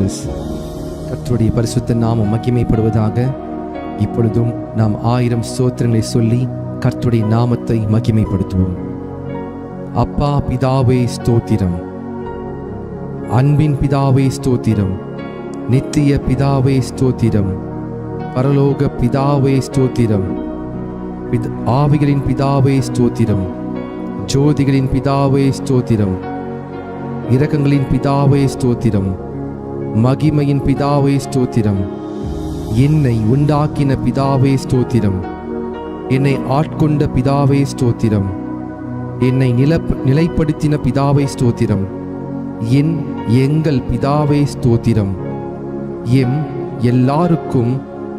Jesus. கர்த்தருடைய பரிசுத்த நாமம் மகிமைப்படுவதாக. இப்பொழுதும் நாம் 1000 ஸ்தோத்திரங்களை சொல்லி கர்த்தருடைய நாமத்தை மகிமைப்படுத்துவோம். அப்பா பிதாவே ஸ்தோத்திரம், அன்பின் பிதாவே ஸ்தோத்திரம், நித்திய பிதாவே ஸ்தோத்திரம், பரலோக பிதாவே ஸ்தோத்திரம், ஆவிகளின் பிதாவே ஸ்தோத்திரம், ஜோதிகளின் பிதாவே ஸ்தோத்திரம், இரக்கங்களின் பிதாவே ஸ்தோத்திரம், மகிமையின் பிதாவே ஸ்தோத்திரம், என்னை உண்டாக்கின பிதாவே ஸ்தோத்திரம், என்னை ஆட்கொண்ட பிதாவே ஸ்தோத்திரம், என்னை நிலைப்படுத்தின பிதாவே ஸ்தோத்திரம், எங்கள் பிதாவே ஸ்தோத்திரம், எல்லாருக்கும்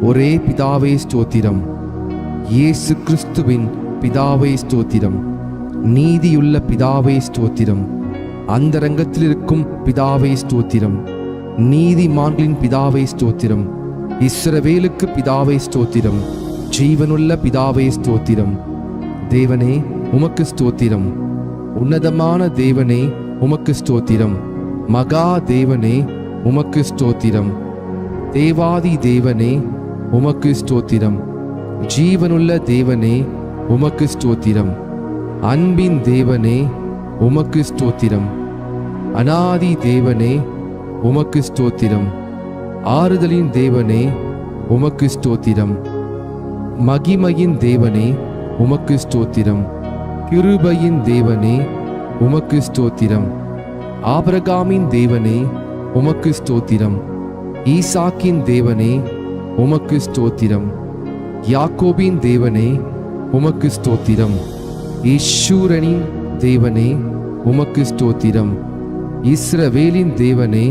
ஒரே பிதாவே ஸ்தோத்திரம், இயேசு கிறிஸ்துவின் பிதாவே ஸ்தோத்திரம், நீதியுள்ள பிதாவே ஸ்தோத்திரம், அந்தரங்கத்தில் இருக்கும் பிதாவே ஸ்தோத்திரம், நீதிமான்களின் பிதாவே ஸ்தோத்திரம், இஸ்ரவேலுக்கு பிதாவே ஸ்தோத்திரம், ஜீவனுள்ள பிதாவே ஸ்தோத்திரம். தேவனே உமக்கு ஸ்தோத்திரம், உன்னதமான தேவனே உமக்கு ஸ்தோத்திரம், மகா தேவனே உமக்கு ஸ்தோத்திரம், தேவாதி தேவனே உமக்கு ஸ்தோத்திரம், ஜீவனுள்ள தேவனே உமக்கு ஸ்தோத்திரம், அன்பின் தேவனே உமக்கு ஸ்தோத்திரம், அநாதி தேவனே உமக்கு ஸ்தோத்திரம், ஆறுதலின் தேவனே உமக்கு ஸ்தோத்திரம், மகிமையின் தேவனே உமக்கு ஸ்தோத்திரம், கிருபையின் தேவனே உமக்கு ஸ்தோத்திரம், ஆபிரகாமின் தேவனே உமக்கு ஸ்தோத்திரம், ஈசாக்கின் தேவனே உமக்கு ஸ்தோத்திரம், யாக்கோபின் தேவனே உமக்கு ஸ்தோத்திரம், ஈஸ்வரனின் தேவனே உமக்கு ஸ்தோத்திரம், இஸ்ரவேலின் தேவனே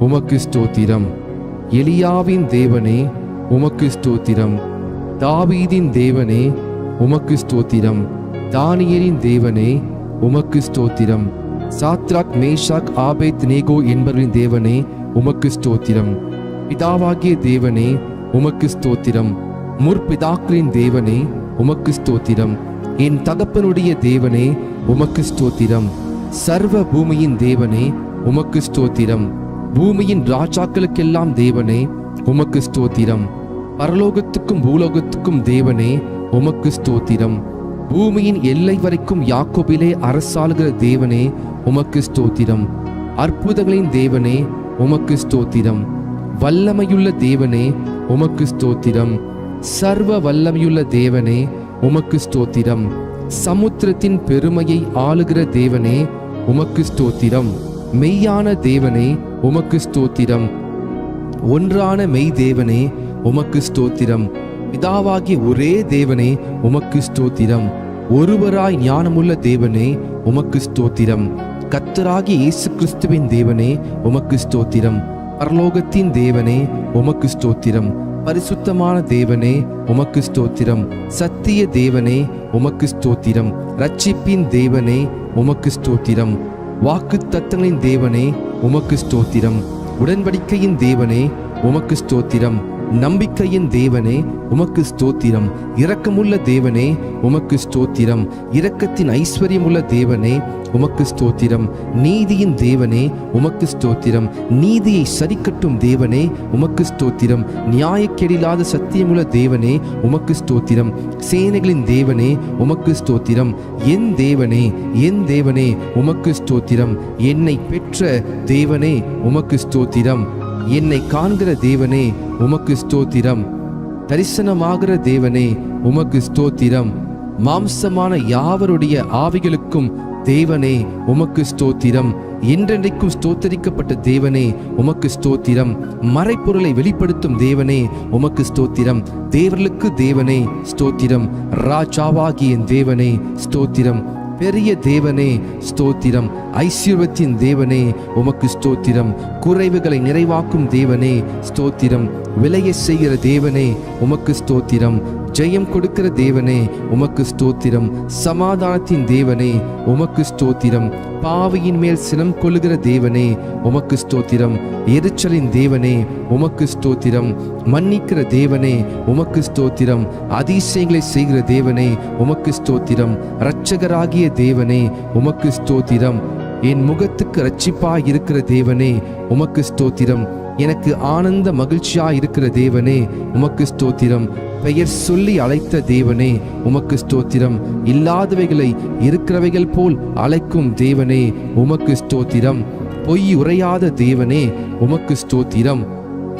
உமக்கு ஸ்தோத்திரம், எலியாவின் தேவனே உமக்கு ஸ்தோத்திரம், தாவீதின் தேவனே உமக்கு ஸ்தோத்திரம், தானியேலின் தேவனே உமக்கு ஸ்தோத்திரம், சாத்ராக் மேஷாக் ஆபேத் நேகோ என்பவரின் தேவனே உமக்கு ஸ்தோத்திரம், பிதாவாகிய தேவனே உமக்கு ஸ்தோத்திரம், முற்பிதாக்களின் தேவனே உமக்கு ஸ்தோத்திரம், என் தகப்பனுடைய தேவனே உமக்கு ஸ்தோத்திரம், சர்வ பூமியின் தேவனே உமக்கு ஸ்தோத்திரம், பூமியின் ராஜாக்களுக்கெல்லாம் தேவனே உமக்கு ஸ்தோத்திரம், பரலோகத்துக்கும் பூலோகத்துக்கும் தேவனே உமக்கு ஸ்தோத்திரம், பூமியின் எல்லை வரைக்கும் யாக்கோபிலே அரசாளுகிற தேவனே உமக்கு ஸ்தோத்திரம், அற்புதங்களின் தேவனே உமக்கு ஸ்தோத்திரம், வல்லமையுள்ள தேவனே உமக்கு ஸ்தோத்திரம், சர்வ வல்லமையுள்ள தேவனே உமக்கு ஸ்தோத்திரம், சமுத்திரத்தின் பெருமையை ஆளுகிற தேவனே உமக்கு ஸ்தோத்திரம், மெய்யான தேவனே உமக்கு ஸ்தோத்திரம், ஒன்றான மெய் தேவனே உமக்கு ஸ்தோத்திரம், பிதாவாகிய ஒரே தேவனே உமக்கு ஸ்தோத்திரம், ஒருவராய் ஞானமுள்ள தேவனே உமக்கு ஸ்தோத்திரம், கர்த்தராகிய இயேசு கிறிஸ்துவின் தேவனே உமக்கு ஸ்தோத்திரம், பரலோகத்தின் தேவனே உமக்கு ஸ்தோத்திரம், பரிசுத்தமான தேவனே உமக்கு ஸ்தோத்திரம், சத்திய தேவனே உமக்கு ஸ்தோத்திரம், ரட்சிப்பின் தேவனே உமக்கு ஸ்தோத்திரம், வாக்குத்தத்தங்களின் தேவனே உமக்கு ஸ்தோத்திரம், உடன்படிக்கையின் தேவனே உமக்கு ஸ்தோத்திரம், நம்பிக்கையின் தேவனே உமக்கு ஸ்தோத்திரம், இரக்கமுள்ள தேவனே உமக்கு ஸ்தோத்திரம், இரக்கத்தின் ஐஸ்வர்யமுள்ள தேவனே உமக்கு ஸ்தோத்திரம், நீதியின் தேவனே உமக்கு ஸ்தோத்திரம், நீதியை சரிக்கட்டும் தேவனே உமக்கு ஸ்தோத்திரம், நியாயக்கேடில்லாத சத்தியமுள்ள தேவனே உமக்கு ஸ்தோத்திரம், சேனைகளின் தேவனே உமக்கு ஸ்தோத்திரம், என் தேவனே உமக்கு ஸ்தோத்திரம், என்னை பெற்ற தேவனே உமக்கு ஸ்தோத்திரம், என்னை காண்கிற தேவனே உமக்கு ஸ்தோத்திரம், தரிசனமாகிற தேவனே உமக்கு ஸ்தோத்திரம், மாம்சமான யாவருடைய ஆவிகளுக்கும் தேவனே உமக்கு ஸ்தோத்திரம், என்றென்றைக்கும் ஸ்தோத்தரிக்கப்பட்ட தேவனே உமக்கு ஸ்தோத்திரம், மறைப்பொருளை வெளிப்படுத்தும் தேவனே உமக்கு ஸ்தோத்திரம், தேவர்களுக்கு தேவனே ஸ்தோத்திரம், ராஜாவாகிய தேவனே ஸ்தோத்திரம், பெரிய தேவனே ஸ்தோத்திரம், ஐஸ்வர்யத்தின் தேவனே உமக்கு ஸ்தோத்திரம், குறைவுகளை நிறைவாக்கும் தேவனே ஸ்தோத்திரம், விலையை செய்கிற தேவனே உமக்கு ஸ்தோத்திரம், ஜெயம் கொடுக்கிற தேவனே உமக்கு ஸ்தோத்திரம், சமாதானத்தின் தேவனே உமக்கு ஸ்தோத்திரம், பாவியின் மேல் சினம் கொள்ளுகிற தேவனே உமக்கு ஸ்தோத்திரம், எரிச்சலின் தேவனே உமக்கு ஸ்தோத்திரம், மன்னிக்கிற தேவனே உமக்கு ஸ்தோத்திரம், அதிசயங்களை செய்கிற தேவனே உமக்கு ஸ்தோத்திரம், இரட்சகராகிய தேவனே உமக்கு ஸ்தோத்திரம், என் முகத்துக்கு இரட்சிப்பாய் இருக்கிற தேவனே உமக்கு ஸ்தோத்திரம், எனக்கு ஆனந்த மகிழ்ச்சியா இருக்கிற தேவனே உமக்கு ஸ்தோத்திரம். பெயர் சொல்லி அழைத்த தேவனே உமக்கு ஸ்தோத்திரம். இல்லாதவைகளை இருக்கிறவைகள் போல் அழைக்கும் தேவனே உமக்கு ஸ்தோத்திரம். பொய் உரையாத தேவனே உமக்கு ஸ்தோத்திரம்.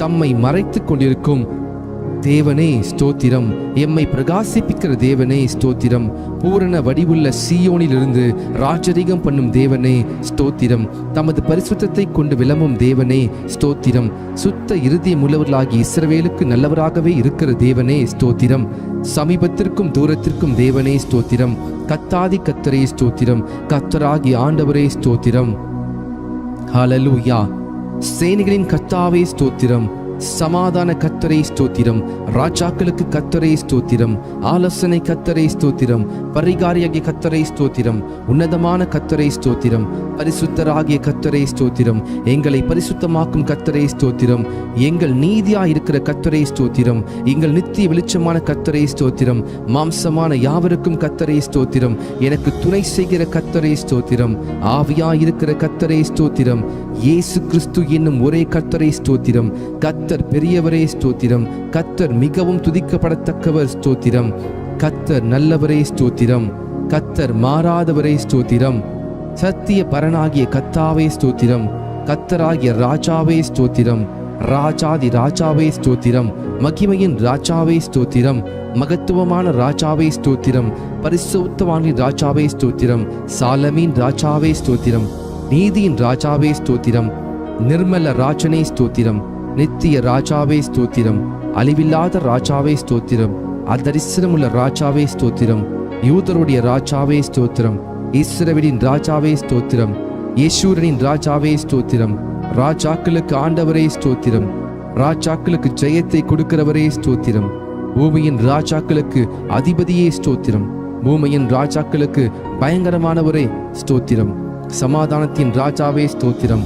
தம்மை மறைத்துக் கொண்டிருக்கும் தேவனே ஸ்தோத்திரம். எம்மை பிரகாசிப்பிக்கிற தேவனே ஸ்தோத்திரம். பூரண வடிவுள்ள சீயோனிலிருந்து ராஜரீகம் பண்ணும் தேவனே ஸ்தோத்திரம். தமது பரிசுத்தத்தை கொண்டு விளம்பும் தேவனே ஸ்தோத்திரம். சுத்த இருதயம் உள்ளவர்களாகி இஸ்ரவேலுக்கு நல்லவராகவே இருக்கிற தேவனே ஸ்தோத்திரம். சமீபத்திற்கும் தூரத்திற்கும் தேவனே ஸ்தோத்திரம். கத்தாதி கத்தரே ஸ்தோத்திரம். கத்தராகி ஆண்டவரே ஸ்தோத்திரம். ஹல்லேலூயா. சேனைகளின் கர்த்தாவே ஸ்தோத்திரம். சமாதான கர்த்தரே ஸ்தோத்திரம். ராஜாக்களுக்கு கர்த்தரே ஸ்தோத்திரம். ஆலோசனை கர்த்தரே ஸ்தோத்திரம். பரிகாரியாகிய கர்த்தரே ஸ்தோத்திரம். உன்னதமான கர்த்தரே ஸ்தோத்திரம். பரிசுத்தராகிய கர்த்தரே ஸ்தோத்திரம். எங்களை பரிசுத்தமாக்கும் கர்த்தரே ஸ்தோத்திரம். எங்கள் நீதியா இருக்கிற கர்த்தரே ஸ்தோத்திரம். எங்கள் நித்திய வெளிச்சமான கர்த்தரே ஸ்தோத்திரம். மாம்சமான யாவருக்கும் கர்த்தரே ஸ்தோத்திரம். எனக்கு துணை செய்கிற கர்த்தரே ஸ்தோத்திரம். ஆவியா இருக்கிற கர்த்தரே ஸ்தோத்திரம். இயேசு கிறிஸ்து என்னும் ஒரே கர்த்தரே ஸ்தோத்திரம். கர்த்தர் பெரியவரே ஸ்தோத்திரம். கர்த்தர் மிகவும் துதிக்கப்படத்தக்கவர் ஸ்தோத்திரம். கர்த்தர் நல்லவரே ஸ்தோத்திரம். கர்த்தர் மாறாதவரே ஸ்தோத்திரம். சத்திய பரனாகிய கர்த்தாவே ஸ்தோத்திரம். கர்த்தராகிய ராஜாவே ஸ்தோத்திரம். ராஜாதி ராஜாவே ஸ்தோத்திரம். மகிமையின் ராஜாவே ஸ்தோத்திரம். மகத்துவமான ராஜாவே ஸ்தோத்திரம். பரிசுத்தவானின் ராஜாவே ஸ்தோத்திரம். சாலமீன் ராஜாவே ஸ்தோத்திரம். நீதியின் ராஜாவே ஸ்தோத்திரம். நிர்மல ராஜனே ஸ்தோத்திரம். நித்திய ராஜாவே ஸ்தோத்திரம். அழிவில்லாத ராஜாவே ஸ்தோத்திரம். அதரிசனமுள்ள ராஜாவே ஸ்தோத்திரம். யூதருடைய ராஜாவே ஸ்தோத்திரம். இஸ்ரவேலின் ராஜாவே ஸ்தோத்திரம். யேசூரனின் ராஜாவே ஸ்தோத்திரம். ராஜாக்களுக்கு ஆண்டவரே ஸ்தோத்திரம். ராஜாக்களுக்கு ஜெயத்தை கொடுக்கிறவரே ஸ்தோத்திரம். பூமியின் ராஜாக்களுக்கு அதிபதியே ஸ்தோத்திரம். பூமியின் ராஜாக்களுக்கு பயங்கரமானவரே ஸ்தோத்திரம். சமாதானத்தின் ராஜாவே ஸ்தோத்திரம்.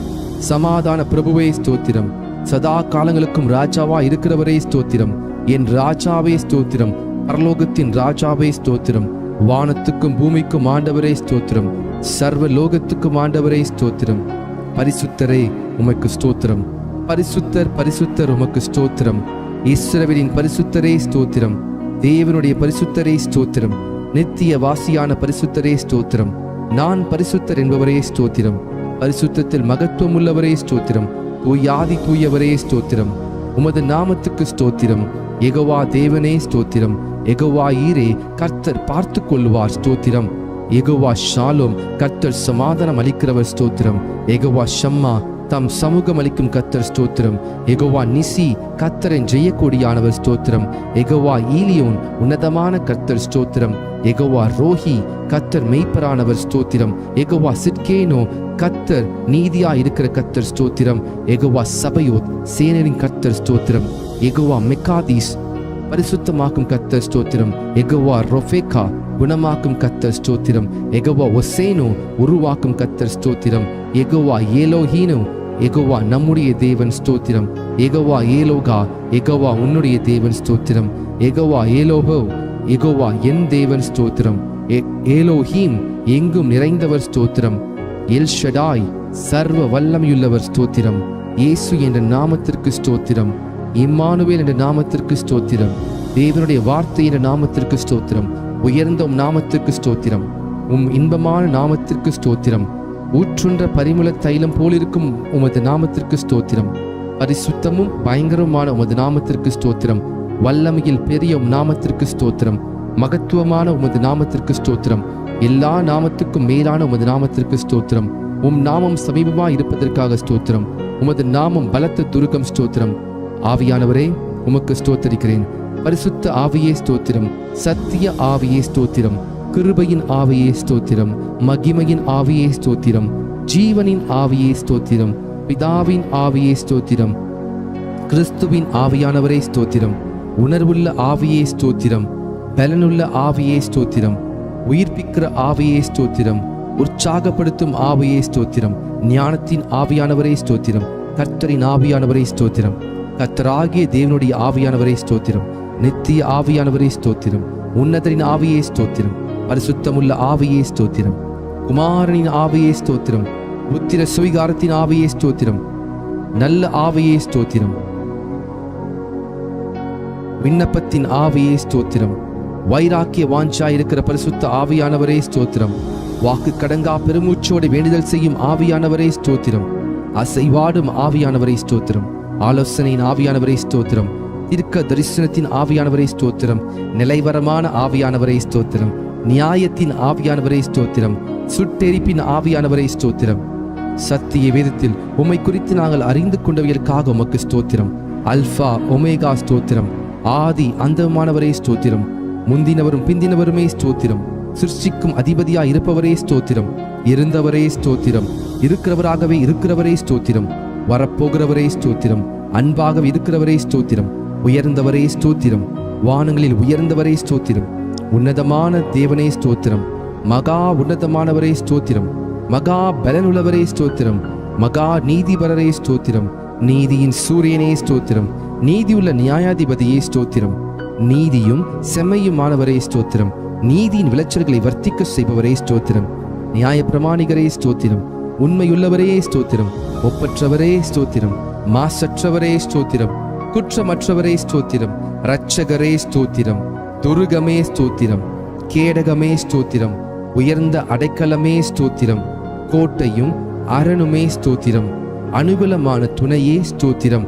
சமாதான பிரபுவே ஸ்தோத்திரம். சதா காலங்களுக்கும் ராஜாவா இருக்கிறவரே ஸ்தோத்திரம். என் ராஜாவே ஸ்தோத்திரம். பரலோகத்தின் ராஜாவே ஸ்தோத்திரம். வானத்துக்கும் பூமிக்கும் ஆண்டவரே ஸ்தோத்திரம். சர்வ லோகத்துக்கும் ஆண்டவரே ஸ்தோத்திரம். பரிசுத்தரே உமக்கு ஸ்தோத்திரம். பரிசுத்தர் பரிசுத்தர் உமக்கு ஸ்தோத்திரம். இஸ்ரவேலின் பரிசுத்தரே ஸ்தோத்திரம். தேவனுடைய பரிசுத்தரே ஸ்தோத்திரம். நித்திய வாசியான பரிசுத்தரே ஸ்தோத்திரம். நான் பரிசுத்தர் என்பவரே ஸ்தோத்திரம். பரிசுத்தத்தில் மகத்துவம் உள்ளவரே ஸ்தோத்திரம். தூயாதி தூயவரே ஸ்தோத்திரம். உமது நாமத்துக்கு ஸ்தோத்திரம். யெகோவா தேவனே ஸ்தோத்திரம். யெகோவா ஈரே கர்த்தர் பார்த்து கொள்வார் ஸ்தோத்திரம். யெகோவா ஷாலோம் கர்த்தர் சமாதானம் அளிக்கிறவர் ஸ்தோத்திரம். யெகோவா ஷம்மா தம் சமூகம் அளிக்கும் கர்த்தர் ஸ்தோத்திரம். யெகோவா நிசி கர்த்தரின் ஜெயக்கொடியானவர் ஸ்தோத்திரம். யெகோவா ஈலியோன் உன்னதமான கர்த்தர் ஸ்தோத்திரம். யெகோவா ரோஹி கர்த்தர் மெய்ப்பரானவர் ஸ்தோத்திரம். யெகோவா சிட்கேனோ கர்த்தர் நீதியா இருக்கிற கர்த்தர் ஸ்தோத்திரம். யெகோவா சபையோத் சேனரின் கர்த்தர் ஸ்தோத்திரம். யெகோவா மெக்காதீஸ் பரிசுத்தமாக்கும் கர்த்தர் ஸ்தோத்திரம். யெகோவா ரொஃபேக்கா குணமாக்கும் கர்த்தர் ஸ்தோத்திரம். யெகோவா ஒசேனோ உருவாக்கும் கர்த்தர் ஸ்தோத்திரம். யெகோவா ஏலோஹீனோ யெகோவா நம்முடைய தேவன் ஸ்தோத்திரம். யெகோவா ஏலோகா யெகோவா உன்னுடைய தேவன் ஸ்தோத்திரம். யெகோவா ஏலோஹோ யெகோவா என் தேவன் ஸ்தோத்திரம். ஏலோஹீம் எங்கும் நிறைந்தவர் ஸ்தோத்திரம். எல் ஷடாய் சர்வ வல்லமையுள்ளவர் ஸ்தோத்திரம். இயேசு என்ற நாமத்திற்கு ஸ்தோத்திரம். இம்மானுவேல் என்ற நாமத்திற்கு ஸ்தோத்திரம். தேவனுடைய வார்த்தை என்ற நாமத்திற்கு ஸ்தோத்திரம். உயர்ந்த நாமத்திற்கு ஸ்தோத்திரம். இன்பமான நாமத்திற்கு ஸ்தோத்திரம். ஊற்றுன்ற பரிமள தைலம் போலிருக்கும் உமது நாமத்திற்கு ஸ்தோத்திரம். பரிசுத்தமும் பயங்கரமான உமது நாமத்திற்கு ஸ்தோத்திரம். வல்லமையில் பெரிய நாமத்திற்கு ஸ்தோத்திரம். மகத்துவமான உமது நாமத்திற்கு ஸ்தோத்திரம். எல்லா நாமத்துக்கும் மேலான உமது நாமத்திற்கு ஸ்தோத்திரம். நாமம் சமீபமாய் இருப்பதற்காக ஸ்தோத்திரம். உமது நாமம் பலத்த துருகம் ஸ்தோத்திரம். ஆவியானவரே உமக்கு ஸ்தோத்தரிக்கிறேன். பரிசுத்த ஆவியே ஸ்தோத்திரம். சத்திய ஆவியே ஸ்தோத்திரம். கிருபையின் ஆவியே ஸ்தோத்திரம். மகிமையின் ஆவியே ஸ்தோத்திரம். ஜீவனின் ஆவியே ஸ்தோத்திரம். பிதாவின் ஆவியே ஸ்தோத்திரம். கிறிஸ்துவின் ஆவியானவரே ஸ்தோத்திரம். உணர்வுள்ள ஆவியே ஸ்தோத்திரம். பலனுள்ள ஆவியே ஸ்தோத்திரம். உயிர்ப்பிக்கிற ஆவியே ஸ்தோத்திரம். உற்சாகப்படுத்தும் ஆவியே ஸ்தோத்திரம். ஞானத்தின் ஆவியானவரே ஸ்தோத்திரம். கர்த்தரின் ஆவியானவரே ஸ்தோத்திரம். கர்த்தராகிய தேவனுடைய ஆவியானவரே ஸ்தோத்திரம். நித்திய ஆவியானவரே ஸ்தோத்திரம். உன்னதரின் ஆவியே ஸ்தோத்திரம். பரிசுத்தமுள்ள ஆவியே ஸ்தோத்திரம். குமாரனின் ஆவியே ஸ்தோத்திரம். புத்திர சுவிகாரத்தின் ஆவியே ஸ்தோத்திரம். நல்ல ஆவியே ஸ்தோத்திரம். விண்ணப்பத்தின் ஆவியே ஸ்தோத்திரம். வைராக்கிய வாஞ்சா இருக்கிற பரிசுத்த ஆவியானவரே ஸ்தோத்திரம். வாக்கு கடங்கா பெருமூச்சோடு வேண்டுதல் செய்யும் ஆவியானவரே ஸ்தோத்திரம். அசைவாடும் ஆவியானவரே ஸ்தோத்திரம். ஆலோசனையின் ஆவியானவரே ஸ்தோத்திரம். தீர்க்க தரிசனத்தின் ஆவியானவரே ஸ்தோத்திரம். நிலைவரமான ஆவியானவரே ஸ்தோத்திரம். நியாயத்தின் ஆவியானவரே ஸ்தோத்திரம். சுட்டெரிப்பின் ஆவியானவரே ஸ்தோத்திரம். சத்திய வேதத்தில் உம்மை குறித்து நாங்கள் அறிந்து கொண்டவைகளுக்காக உமக்கு ஸ்தோத்திரம். அல்பா ஒமேகா ஸ்தோத்திரம். ஆதி அந்தமானவரே ஸ்தோத்திரம். முந்தினவரும் பிந்தினவருமே ஸ்தோத்திரம். சிருஷ்டிக்கும் அதிபதியாய் இருப்பவரே ஸ்தோத்திரம். இருந்தவரே ஸ்தோத்திரம். இருக்கிறவராகவே இருக்கிறவரே ஸ்தோத்திரம். வரப்போகிறவரே ஸ்தோத்திரம். அன்பாக இருக்கிறவரே ஸ்தோத்திரம். உயர்ந்தவரே ஸ்தோத்திரம். வானங்களில் உயர்ந்தவரே ஸ்தோத்திரம். உன்னதமான தேவனே ஸ்தோத்திரம். மகா உன்னதமானவரே ஸ்தோத்திரம். மகா பலனுள்ளவரே ஸ்தோத்திரம். மகா நீதிபரரே ஸ்தோத்திரம். நீதியின் சூரியனே ஸ்தோத்திரம். நீதியுள்ள நியாயாதிபதியே ஸ்தோத்திரம். நீதியும் செம்மையுமானவரே ஸ்தோத்திரம். நீதியின் விளைச்சல்களை வர்த்திக்க செய்பவரே ஸ்தோத்திரம். நியாய பிரமாணிகரே ஸ்தோத்திரம். உண்மையுள்ளவரே ஸ்தோத்திரம். ஒப்பற்றவரே ஸ்தோத்திரம். மாசற்றவரே ஸ்தோத்திரம். குற்றமற்றவரே ஸ்தோத்திரம். இரட்சகரே ஸ்தோத்திரம். துருகமே ஸ்தோத்திரம். கேடகமே ஸ்தோத்திரம். உயர்ந்த அடைக்கலமே ஸ்தோத்திரம். கோட்டையும் அரணுமே ஸ்தோத்திரம். அனுகூலமான துணையே ஸ்தோத்திரம்.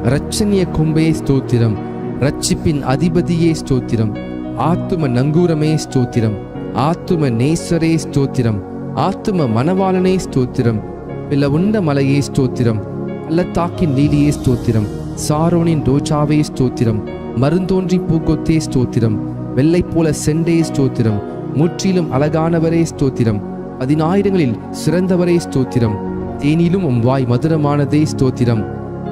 இரட்சணிய கொம்பே ஸ்தோத்திரம். ரட்சிப்பின் அதிபதியே ஸ்தோத்திரம். ஆத்தும நங்கூரமே ஸ்தோத்திரம். ஆத்தும நேசரே ஸ்தோத்திரம். ஆத்தும மணவாளனே ஸ்தோத்திரம். பிளவுண்ட மலையே ஸ்தோத்திரம். பள்ளத்தாக்கின் லீலியே ஸ்தோத்திரம். சாரோனின் ரோஜாவே ஸ்தோத்திரம். மருந்தோன்றி பூக்கொத்தே ஸ்தோத்திரம். வெள்ளை போல செண்டே ஸ்தோத்திரம். முற்றிலும் அழகானவரே ஸ்தோத்திரம். 10,000ங்களில் சிறந்தவரே ஸ்தோத்திரம். தேனிலும் வாய் மதுரமானதே ஸ்தோத்திரம்.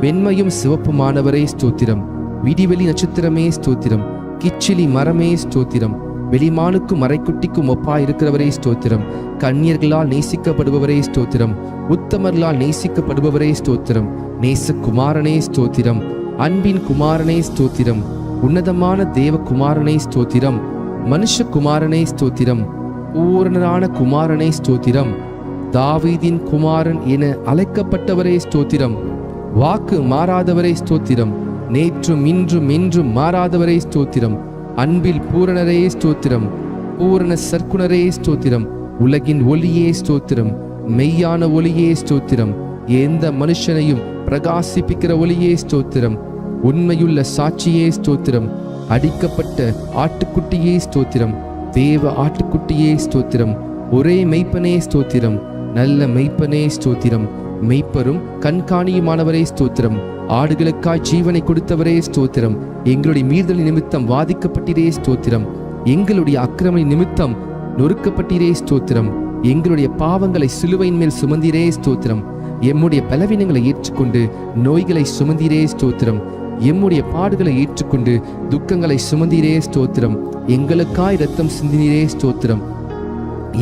வெண்மையும் சிவப்புமானவரே ஸ்தோத்திரம். விடிவெளி நட்சத்திரமே ஸ்தோத்திரம். கிச்சிலி மரமே ஸ்தோத்திரம். வெளிமானுக்கும் மறைக்குட்டிக்கும் ஒப்பாயிருக்கிறவரே ஸ்தோத்திரம். கன்னியர்களால் நேசிக்கப்படுபவரே ஸ்தோத்திரம். உத்தமர்களால் நேசிக்கப்படுபவரே ஸ்தோத்திரம். நேசகுமாரனே ஸ்தோத்திரம். அன்பின் குமாரனே ஸ்தோத்திரம். உன்னதமான தேவகுமாரனே ஸ்தோத்திரம். மனுஷகுமாரனே ஸ்தோத்திரம். பூரணரான குமாரனே ஸ்தோத்திரம். தாவீதின் குமாரன் என அழைக்கப்பட்டவரே ஸ்தோத்திரம். வாக்கு மாறாதவரே ஸ்தோத்திரம். நேற்றும் இன்றும் என்றும் மாறாதவரே ஸ்தோத்திரம். அன்பில் பூரணரே ஸ்தோத்திரம். பூரண சற்குணரே ஸ்தோத்திரம். உலகின் ஒளியே ஸ்தோத்திரம். மெய்யான ஒளியே ஸ்தோத்திரம். எந்த மனுஷனையும் பிரகாசிப்பிக்கிற ஒளியே ஸ்தோத்திரம். உண்மையுள்ள சாட்சியே ஸ்தோத்திரம். அடிக்கப்பட்ட ஆட்டுக்குட்டியே ஸ்தோத்திரம். தேவ ஆட்டுக்குட்டியே ஸ்தோத்திரம். ஒரே மெய்ப்பனே ஸ்தோத்திரம். நல்ல மெய்ப்பனே ஸ்தோத்திரம். மெய்ப்பரும் கண்காணியுமானவரே ஸ்தோத்திரம். ஆடுகளுக்காய் ஜீவனை கொடுத்தவரே ஸ்தோத்திரம். எங்களுடைய மீறுதல் நிமித்தம் வாதிக்கப்பட்டீரே ஸ்தோத்திரம். எங்களுடைய அக்கிரம நிமித்தம் நொறுக்கப்பட்டீரே ஸ்தோத்திரம். எங்களுடைய பாவங்களை சிலுவையின் மேல் சுமந்தீரே ஸ்தோத்திரம். எம்முடைய பலவீனங்களை ஏற்றுக்கொண்டு நோய்களை சுமந்தீரே ஸ்தோத்திரம். எம்முடைய பாடுகளை ஏற்றுக்கொண்டு துக்கங்களை சுமந்தீரே ஸ்தோத்திரம். எங்களுக்காய் இரத்தம் சிந்தினீரே ஸ்தோத்திரம்.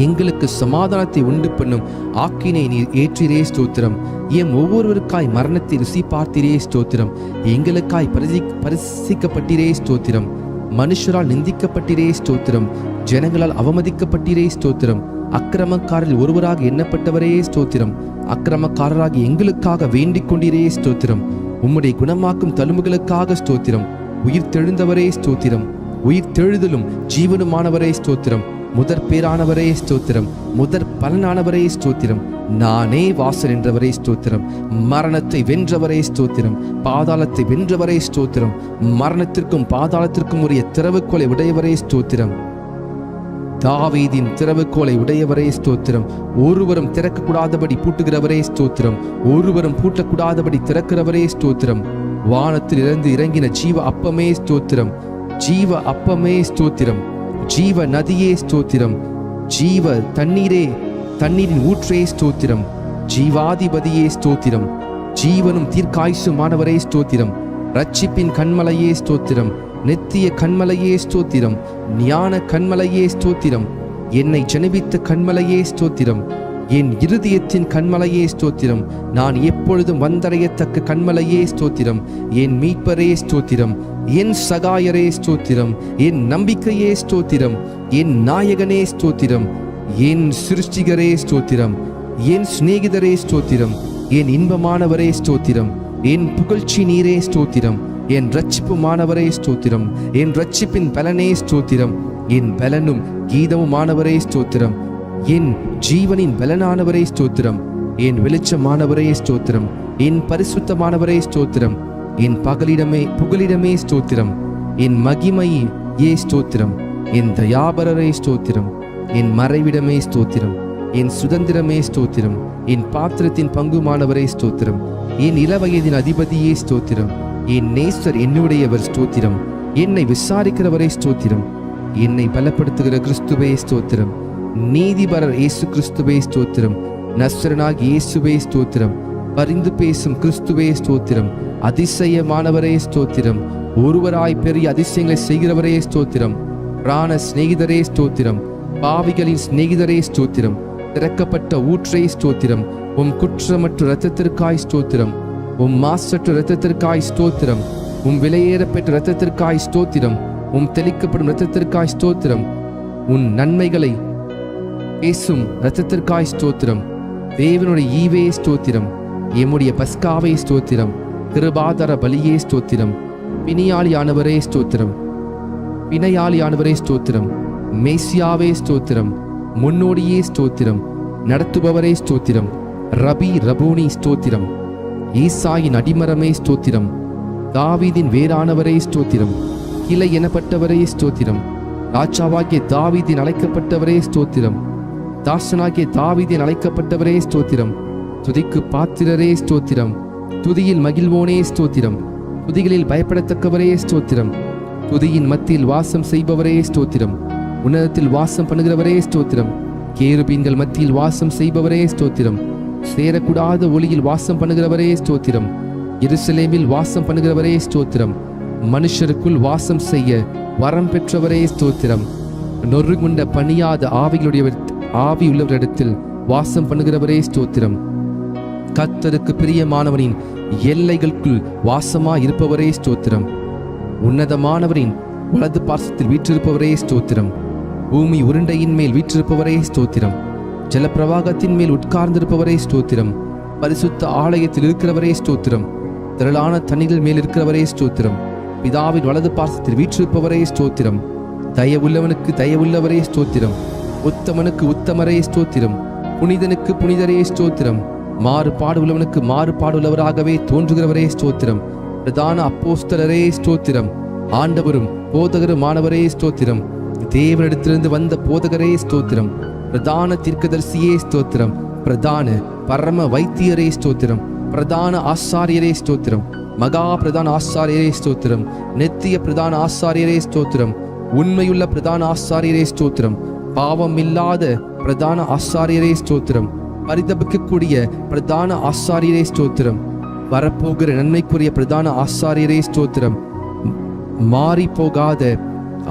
எங்களுக்கு சமாதானத்தை உண்டு பண்ணும் ஆக்கினை நீர் ஏற்றிரே ஸ்தோத்திரம். எம் ஒவ்வொருவருக்காய் மரணத்தை ருசி பார்த்தீரே ஸ்தோத்திரம். எங்களுக்காய் பரிசிக்கப்பட்டீரே ஸ்தோத்திரம். மனுஷரால் நிந்திக்கப்பட்டீரே ஸ்தோத்திரம். ஜனங்களால் அவமதிக்கப்பட்டீரே ஸ்தோத்திரம். அக்கிரமக்காரரில் ஒருவராக எண்ணப்பட்டவரே ஸ்தோத்திரம். அக்கிரமக்காரராகி எங்களுக்காக வேண்டிக் கொண்டீரே ஸ்தோத்திரம். உம்முடைய குணமாக்கும் தழும்புகளுக்காக ஸ்தோத்திரம். உயிர் தெழுந்தவரே ஸ்தோத்திரம். உயிர் தெழுதலும் ஜீவனுமானவரே ஸ்தோத்திரம். முதற் பேரானவரே ஸ்தோத்திரம். முதற் பலனானவரே ஸ்தோத்திரம். நானே வாசல் என்றவரே ஸ்தோத்திரம். மரணத்தை வென்றவரே ஸ்தோத்திரம். பாதாளத்தை வென்றவரே ஸ்தோத்திரம். மரணத்திற்கும் பாதாளத்திற்கும் உரிய திறவுகோலை உடையவரே ஸ்தோத்திரம். தாவீதின் திறவுகோலை உடையவரே ஸ்தோத்திரம். ஒருவரும் திறக்கக்கூடாதபடி பூட்டுகிறவரே ஸ்தோத்திரம். ஒருவரும் பூட்டக்கூடாதபடி திறக்கிறவரே ஸ்தோத்திரம். வானத்தில் இருந்து இறங்கின ஜீவ அப்பமே ஸ்தோத்திரம். ஜீவ அப்பமே ஸ்தோத்திரம். ஜீவ நதியே ஸ்தோத்திரம். ஜீவ தண்ணீரே, தண்ணீரின் ஊற்றே ஸ்தோத்திரம். ஜீவாதிபதியே ஸ்தோத்திரம். ஜீவனும் தீர்க்காயுசுமானவரே ஸ்தோத்திரம். ரட்சிப்பின் கண்மலையே ஸ்தோத்திரம். நித்திய கண்மலையே ஸ்தோத்திரம். ஞான கண்மலையே ஸ்தோத்திரம். என்னை ஜனிபித்த கண்மலையே ஸ்தோத்திரம். என் இருதயத்தின் கண்மலையே ஸ்தோத்திரம். நான் எப்பொழுதும் வந்தடையத்தக்க கண்மலையே ஸ்தோத்திரம். என் மீட்பரே ஸ்தோத்திரம். என் சகாயரே ஸ்தோத்திரம். என் நம்பிக்கையே ஸ்தோத்திரம். என் நாயகனே ஸ்தோத்திரம். என் சிருஷ்டிகரே ஸ்தோத்திரம். என் சிநேகிதரே ஸ்தோத்திரம். என் இன்பமானவரே ஸ்தோத்திரம். என் புகழ்ச்சி நீரே ஸ்தோத்திரம். என் இரட்சிப்புமானவரே ஸ்தோத்திரம். என் இரட்சிப்பின் பலனே ஸ்தோத்திரம். என் பலனும் கீதமுமானவரே ஸ்தோத்திரம். என் ஜீவனின் பலனானவரே ஸ்தோத்திரம். என் வெளிச்சமானவரே ஸ்தோத்திரம். என் பரிசுத்தமானவரே ஸ்தோத்திரம். என் புகலிடமே ஸ்தோத்திரம். என் மகிமையே ஸ்தோத்திரம். என் தயாபரரே ஸ்தோத்திரம். என் மறைவிடமே ஸ்தோத்திரம். என் சுதந்திரமே ஸ்தோத்திரம். என் பாத்திரத்தின் பங்குமானவரே ஸ்தோத்திரம். என் இளவயதின் அதிபதியே ஸ்தோத்திரம். என் நேசர் என்னுடையவர் ஸ்தோத்திரம். என்னை விசாரிக்கிறவரே ஸ்தோத்திரம். என்னை பலப்படுத்துகிற கிறிஸ்துவே ஸ்தோத்திரம். நீதிபரர் இயேசு கிறிஸ்துவே ஸ்தோத்திரம். நஸ்ரனாகி இயேசுவே ஸ்தோத்திரம். பரிந்து பேசும் கிறிஸ்துவே ஸ்தோத்திரம். அதிசயமானவரே ஸ்தோத்திரம். ஒருவராய் பெரிய அதிசயங்களை செய்கிறவரே ஸ்தோத்திரம். பிராண சிநேகிதரே ஸ்தோத்திரம். பாவிகளின் சிநேகிதரே ஸ்தோத்திரம். திறக்கப்பட்ட ஊற்றே ஸ்தோத்திரம். உம் குற்றமற்ற இரத்தத்திற்காய் ஸ்தோத்திரம். உம் மாசற்ற இரத்தத்திற்காய் ஸ்தோத்திரம். உம் விலையேறப்பெற்ற இரத்தத்திற்காய் ஸ்தோத்திரம். உம் தெளிக்கப்படும் இரத்தத்திற்காய் ஸ்தோத்திரம். உன் நன்மைகளை பேசும் இரத்தத்திற்காய் ஸ்தோத்திரம். தேவனுடைய ஈவே ஸ்தோத்திரம். எம்முடைய பஸ்காவே ஸ்தோத்திரம். கிருபாதார பலியே ஸ்தோத்திரம். பிணியாளியானவரே ஸ்தோத்திரம். பிணையாளியானவரே ஸ்தோத்திரம். மேசியாவே ஸ்தோத்திரம். முன்னோடியே ஸ்தோத்திரம். நடத்துபவரே ஸ்தோத்திரம். ரபூனி ஸ்தோத்திரம். ஈசாயின் அடிமரமே ஸ்தோத்திரம். தாவீதின் வேறானவரே ஸ்தோத்திரம். கிளை எனப்பட்டவரே ஸ்தோத்திரம். ராஜாவாகிய தாவீதின் அழைக்கப்பட்டவரே ஸ்தோத்திரம். தாசனாகிய தாவீதின் அழைக்கப்பட்டவரே ஸ்தோத்திரம். துதிக்கு பாத்திரரே ஸ்தோத்திரம். துதியில் மகிழ்வோனே ஸ்தோத்திரம். துதிகளில் பயப்படத்தக்கவரே ஸ்தோத்திரம். துதியின் மத்தியில் வாசம் செய்பவரே ஸ்தோத்திரம். உன்னதத்தில் வாசம் பண்ணுகிறவரே ஸ்தோத்திரம். கேருபீன்கள் மத்தியில் வாசம் செய்பவரே ஸ்தோத்திரம். சேரக்கூடாத ஒளியில் வாசம் பண்ணுகிறவரே ஸ்தோத்திரம். எருசலேமில் வாசம் பண்ணுகிறவரே ஸ்தோத்திரம். மனுஷருக்குள் வாசம் செய்ய வரம் பெற்றவரே ஸ்தோத்திரம். நொறுங்குண்ட பணியாத ஆவி உள்ளவரிடத்தில் வாசம் பண்ணுகிறவரே ஸ்தோத்திரம். கர்த்தருக்கு பிரியமானவனின் எல்லைகளுக்குள் வாசமா இருப்பவரே ஸ்தோத்திரம். உன்னதமானவரின் வலது பார்சத்தில் வீற்றிருப்பவரே ஸ்தோத்திரம். பூமி உருண்டையின் மேல் வீற்றிருப்பவரே ஸ்தோத்திரம். ஜலப்பிரவாகத்தின் மேல் உட்கார்ந்திருப்பவரே ஸ்தோத்திரம். பரிசுத்த ஆலயத்தில் இருக்கிறவரே ஸ்தோத்திரம். திரளான தண்ணீரில் மேல் இருக்கிறவரே ஸ்தோத்திரம். பிதாவின் வலது பார்சத்தில் வீற்றிருப்பவரே ஸ்தோத்திரம். தயவுள்ளவனுக்கு தயவுள்ளவரே ஸ்தோத்திரம். உத்தமனுக்கு உத்தமரே ஸ்தோத்திரம். புனிதனுக்கு புனிதரே ஸ்தோத்திரம். மாறுபாடு உள்ளவனுக்கு மாறுபாடுள்ளவராகவே தோன்றுகிறவரே ஸ்தோத்திரம். பிரதான அப்போஸ்தலரே ஸ்தோத்திரம். ஆண்டவரும் போதகருமானவரே ஸ்தோத்திரம். தேவனிடத்திலிருந்து வந்த போதகரே ஸ்தோத்திரம். பிரதான தீர்க்கதரிசியே ஸ்தோத்திரம். பிரதான பரம வைத்தியரே ஸ்தோத்திரம். பிரதான ஆசாரியரே ஸ்தோத்திரம். மகா பிரதான ஆசாரியரே ஸ்தோத்திரம். நித்திய பிரதான ஆசாரியரே ஸ்தோத்திரம். உண்மையுள்ள பிரதான ஆசாரியரே ஸ்தோத்திரம். பாவம் இல்லாத பிரதான ஆசாரியரே ஸ்தோத்திரம். பரிதபிக்கக்கூடிய பிரதான ஆசாரியரே ஸ்தோத்திரம். வரப்போகிற நன்மைக்குரிய பிரதான ஆசாரியரே ஸ்தோத்திரம். மாறி போகாத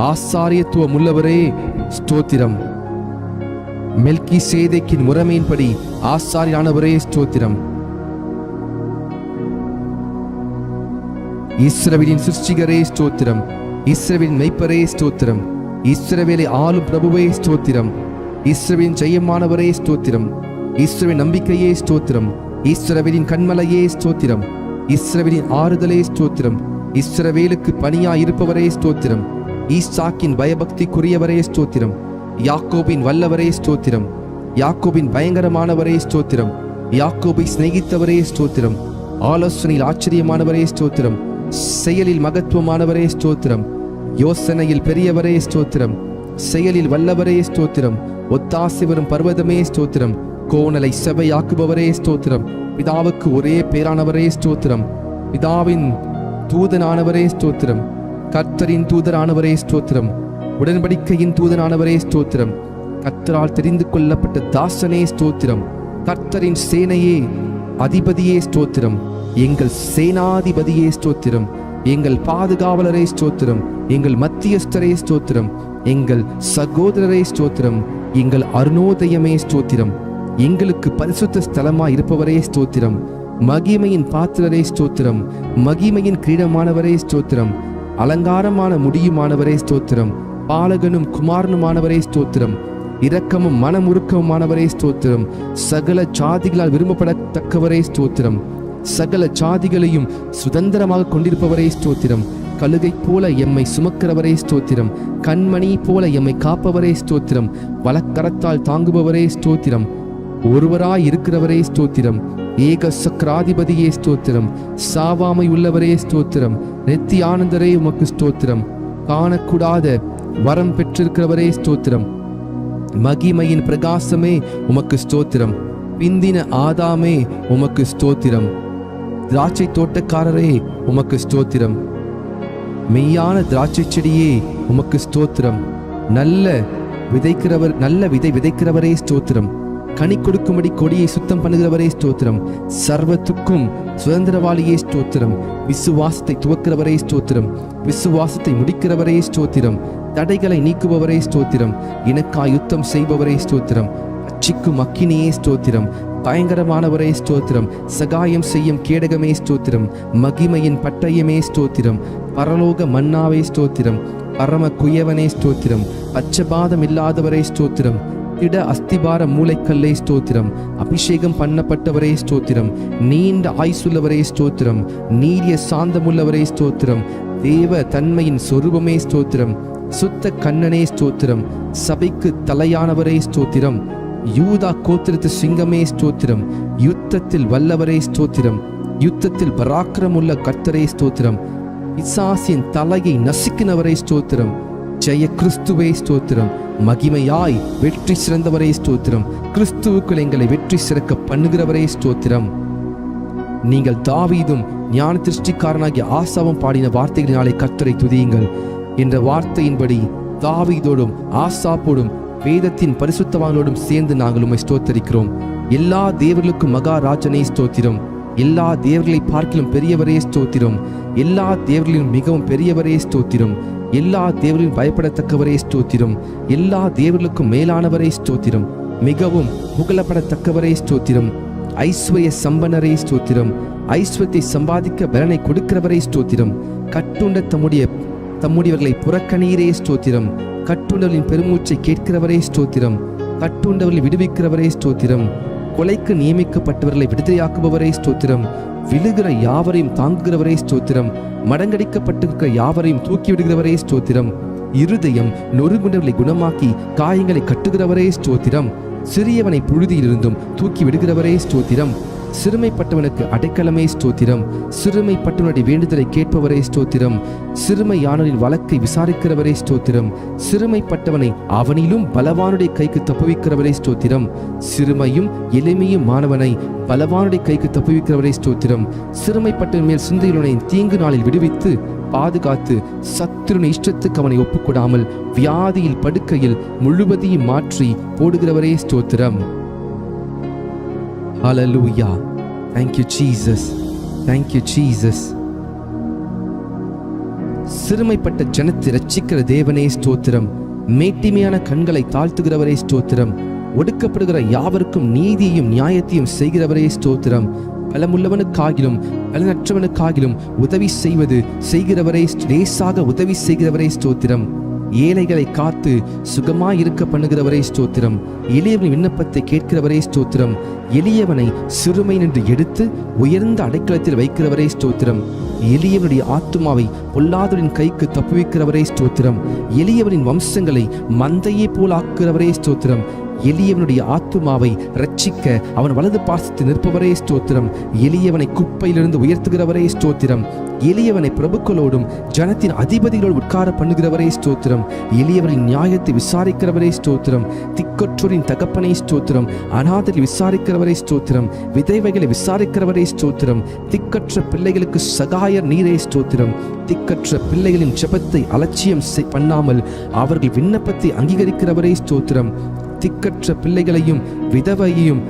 ஆசாரியத்துவம் உள்ளவரே ஸ்தோத்திரம். மெல்கிசேதேக்கின் முறைமையின்படி ஆசாரியனானவரே ஸ்தோத்திரம். இஸ்ரவேலின் சிருஷ்டிகரே ஸ்தோத்திரம். இஸ்ரவேலின் மெய்ப்பரே ஸ்தோத்திரம். இஸ்ரவேலை ஆளும் பிரபுவே ஸ்தோத்திரம். இஸ்ரவேலின் ஜெயமானவரே ஸ்தோத்திரம். இஸ்ரவேலின் நம்பிக்கையே ஸ்தோத்திரம். இஸ்ரவேலின் கண்மலையே ஸ்தோத்திரம். இஸ்ரவேலின் ஆறுதலே ஸ்தோத்திரம். இஸ்ரவேலுக்கு பணியாயிருப்பவரே ஸ்தோத்திரம். ஈசாக்கின் பயபக்திக்குரியவரே ஸ்தோத்திரம். யாக்கோபின் வல்லவரே ஸ்தோத்திரம். யாக்கோபின் பயங்கரமானவரே ஸ்தோத்திரம். யாக்கோபை சிநேகித்தவரே ஸ்தோத்திரம். ஆலோசனையில் ஆச்சரியமானவரே ஸ்தோத்திரம். செயலில் மகத்துவமானவரே ஸ்தோத்திரம். யோசனையில் பெரியவரே ஸ்தோத்திரம். செயலில் வல்லவரே ஸ்தோத்திரம். ஒத்தாசை வரும் பர்வதமே ஸ்தோத்திரம். கோணலை செவையாக்குபவரே ஸ்தோத்திரம். பிதாவுக்கு ஒரே பேரானவரே ஸ்தோத்திரம். பிதாவின் தூதனானவரே ஸ்தோத்திரம். கர்த்தரின் தூதரானவரே ஸ்தோத்திரம். உடன்படிக்கையின் தூதனானவரே ஸ்தோத்திரம். கர்த்தரால் தெரிந்து கொள்ளப்பட்ட தாசனே ஸ்தோத்திரம். கர்த்தரின் சேனையே அதிபதியே ஸ்தோத்திரம். எங்கள் சேனாதிபதியே ஸ்தோத்திரம். எங்கள் பாதுகாவலரே ஸ்தோத்திரம். எங்கள் மத்தியஸ்தரே ஸ்தோத்திரம். எங்கள் சகோதரரே ஸ்தோத்திரம். எங்கள் அருணோதயமே ஸ்தோத்திரம். எங்களுக்கு பரிசுத்த ஸ்தலமாய் இருப்பவரே ஸ்தோத்திரம். மகிமையின் பாத்திரரே ஸ்தோத்திரம். மகிமையின் கிரீடமானவரே ஸ்தோத்திரம். அலங்காரமான முடியுமானவரே ஸ்தோத்திரம். பாலகனும் குமாரனுமானவரே ஸ்தோத்திரம். இரக்கமும் மனமுருக்கமுமானவரே ஸ்தோத்திரம். சகல ஜாதிகளால் விரும்பப்படத்தக்கவரே ஸ்தோத்திரம். சகல ஜாதிகளையும் சுதந்திரமாக கொண்டிருப்பவரே ஸ்தோத்திரம். கழுகை போல எம்மை சுமக்கிறவரே ஸ்தோத்திரம். கண்மணி போல எம்மை காப்பவரே ஸ்தோத்திரம். வலக்கரத்தால் தாங்குபவரே ஸ்தோத்திரம். ஒருவராய் இருக்கிறவரே ஸ்தோத்திரம். ஏக சக்கராதிபதியே ஸ்தோத்திரம். சாவாமை உள்ளவரே ஸ்தோத்திரம். நித்தி ஆனந்தரே உமக்கு ஸ்தோத்திரம். காணக்கூடாத வரம் பெற்றிருக்கிறவரே ஸ்தோத்திரம். மகிமையின் பிரகாசமே உமக்கு ஸ்தோத்திரம். பிந்தின ஆதாமே உமக்கு ஸ்தோத்திரம். திராட்சை தோட்டக்காரரே உமக்கு ஸ்தோத்திரம். மெய்யான திராட்சை செடியே உமக்கு ஸ்தோத்திரம். நல்ல விதை விதைக்கிறவரே ஸ்தோத்திரம். கனி கொடுக்கும்படி கொடியை சுத்தம் பண்ணுகிறவரே ஸ்தோத்திரம். சர்வத்துக்கும் சுதந்திரவாளியே ஸ்தோத்திரம். விசுவாசத்தை துவக்கிறவரே ஸ்தோத்திரம். விசுவாசத்தை முடிக்கிறவரே ஸ்தோத்திரம். தடைகளை நீக்குபவரே ஸ்தோத்திரம். எனக்காய் யுத்தம் செய்பவரே ஸ்தோத்திரம். அச்சிக்கும் அக்கினியே ஸ்தோத்திரம். பயங்கரமானவரே ஸ்தோத்திரம். சகாயம் செய்யும் கேடகமே ஸ்தோத்திரம். மகிமையின் பட்டயமே ஸ்தோத்திரம். பரலோக மன்னாவே ஸ்தோத்திரம். பரம குயவனே ஸ்தோத்திரம். பச்சபாதம் இல்லாதவரே ஸ்தோத்திரம். திட அஸ்திபார மூளைக்கல்லே ஸ்தோத்திரம். அபிஷேகம் பண்ணப்பட்டவரே ஸ்தோத்திரம். நீண்ட ஆயுசுள்ளவரே ஸ்தோத்திரம். நீரிய சாந்தமுள்ளவரே ஸ்தோத்திரம். தேவ தன்மையின் சொரூபமே ஸ்தோத்திரம். சுத்த கண்ணனே ஸ்தோத்திரம். சபைக்கு தலையானவரே ஸ்தோத்திரம். யூதா கோத்திரத்து சிங்கமே ஸ்தோத்திரம். யுத்தத்தில் வல்லவரே ஸ்தோத்திரம். யுத்தத்தில் பராக்கிரமுள்ள கர்த்தரே ஸ்தோத்திரம். பிசாசின் தலையை நசுக்கினவரே ஸ்தோத்திரம். ஜெய கிறிஸ்துவே ஸ்தோத்திரம். மகிமையாய் வெற்றி சிறந்தவரே ஸ்தோத்திரம். கிறிஸ்துவுக்குள் எங்களை வெற்றி சிறக்க பண்ணுகிறவரே ஸ்தோத்திரம். நீங்கள் தாவீதும் ஞான திருஷ்டிக்காரனாகிய ஆசாவும் பாடின வார்த்தைகளினாலே கர்த்தரை துதியுங்கள் என்ற வார்த்தையின்படி தாவீதோடும் ஆசாப்போடும் வேதத்தின் பரிசுத்தவான்களோடும் சேர்ந்து நாங்கள் உம்மை ஸ்தோத்தரிக்கிறோம். எல்லா தேவர்களுக்கும் மகாராஜனே ஸ்தோத்திரம். எல்லா தேவர்களை பார்க்கிலும் பெரியவரே ஸ்தோத்திரம். எல்லா தேவர்களிலும் மிகவும் பெரியவரே ஸ்தோத்திரம். எல்லா தேவர்களிலும் பயப்படத்தக்கவரே ஸ்தோத்திரம். எல்லா தேவர்களுக்கும் மேலானவரே ஸ்தோத்திரம். மிகவும் புகழப்படத்தக்கவரே ஸ்தோத்திரம். ஐஸ்வர்ய சம்பனரே ஸ்தோத்திரம். ஐஸ்வர்யத்தை சம்பாதிக்க பலனை கொடுக்கிறவரே ஸ்தோத்திரம். கட்டுண்ட தம்முடையவர்களை புறக்கணீரே ஸ்தோத்திரம். கட்டுண்டவர்களின் பெருமூச்சை கேட்கிறவரே ஸ்தோத்திரம். கட்டுண்டவர்களை விடுவிக்கிறவரே ஸ்தோத்திரம். கொலைக்கு நியமிக்கப்பட்டவர்களை விடுதலையாக்குபவரே ஸ்தோத்திரம். விழுகிற யாவரையும் தாங்குகிறவரே ஸ்தோத்திரம். மடங்கடிக்கப்பட்டிருக்கிற யாவரையும் தூக்கி விடுகிறவரே ஸ்தோத்திரம். இருதயம் நொறுங்குண்டவர்களை குணமாக்கி காயங்களை கட்டுகிறவரே ஸ்தோத்திரம். சிறியவனை புழுதியிலிருந்தும் தூக்கி விடுகிறவரே ஸ்தோத்திரம். சிறுமைப்பட்டவனுக்கு அடைக்கலமே ஸ்தோத்திரம். சிறுமைப்பட்டவனுடைய வேண்டுதலை கேட்பவரே ஸ்தோத்திரம். சிறுமையானவரின் வழக்கை விசாரிக்கிறவரே ஸ்தோத்திரம். சிறுமைப்பட்டவனை அவனிலும் பலவானுடைய கைக்கு தப்புவிக்கிறவரே ஸ்தோத்திரம். சிறுமையும் எளிமையும் மாணவனை பலவானுடைய கைக்கு தப்புவிக்கிறவரே ஸ்தோத்திரம். சிறுமைப்பட்டவன் மேல் சிந்தையுடனே தீங்கு நாளில் விடுவித்து பாதுகாத்து சத்துருவின் இஷ்டத்துக்கு அவனை ஒப்புக்கொடாமல் வியாதியில் படுக்கையில் முழுவதையும் மாற்றி போடுகிறவரே ஸ்தோத்திரம். Hallelujah. Thank you, Jesus. Thank you, Jesus. சிறுமைப்பட்ட ஜனத்தை ரட்சிக்கிற தேவனே ஸ்தோத்திரம். மேட்டிமையான கண்களை தாழ்த்துகிறவரே ஸ்தோத்திரம். ஒடுக்கப்படுகிற யாவருக்கும் நீதியையும் நியாயத்தையும் செய்கிறவரே ஸ்தோத்திரம். பலமுள்ளவனுக்காகிலும் பலனற்றவனுக்காகிலும் உதவி செய்கிறவரே, லேசாக உதவி செய்கிறவரே ஸ்தோத்திரம். ஏழைகளை காத்து சுகமாயிருக்க பண்ணுகிறவரே ஸ்தோத்திரம். எளியவனின் விண்ணப்பத்தை கேட்கிறவரே ஸ்தோத்திரம். எளியவனை சிறுமை நின்று எடுத்து உயர்ந்த அடைக்கலத்தில் வைக்கிறவரே ஸ்தோத்திரம். எளியவனுடைய ஆத்துமாவை பொல்லாதவரின் கைக்கு தப்புவிக்கிறவரே ஸ்தோத்திரம். எளியவனின் வம்சங்களை மந்தையே போல் ஆக்குகிறவரே ஸ்தோத்திரம். எளியவனுடைய ஆத்துமாவை ரட்சிக்க அவன் வலது பாசத்தில் நிற்பவரே ஸ்தோத்திரம். எளியவனை குப்பையிலிருந்து உயர்த்துகிறவரே ஸ்தோத்திரம். எளியவனை பிரபுக்களோடும் ஜனத்தின் அதிபதிகளோடு உட்கார பண்ணுகிறவரே ஸ்தோத்திரம். எளியவரின் நியாயத்தை விசாரிக்கிறவரே ஸ்தோத்திரம். திக்கற்றோரின் தகப்பனை ஸ்தோத்திரம். அநாதரை விசாரிக்கிறவரே ஸ்தோத்திரம். விதைவைகளை விசாரிக்கிறவரே ஸ்தோத்திரம். திக்கற்ற பிள்ளைகளுக்கு சகாயர் நீரே ஸ்தோத்திரம். திக்கற்ற பிள்ளைகளின் ஜெபத்தை அலட்சியம் பண்ணாமல் அவர்கள் விண்ணப்பத்தை அங்கீகரிக்கிறவரே ஸ்தோத்திரம். திக்கற்ற பிள்ளைகளையும் விதவையையும்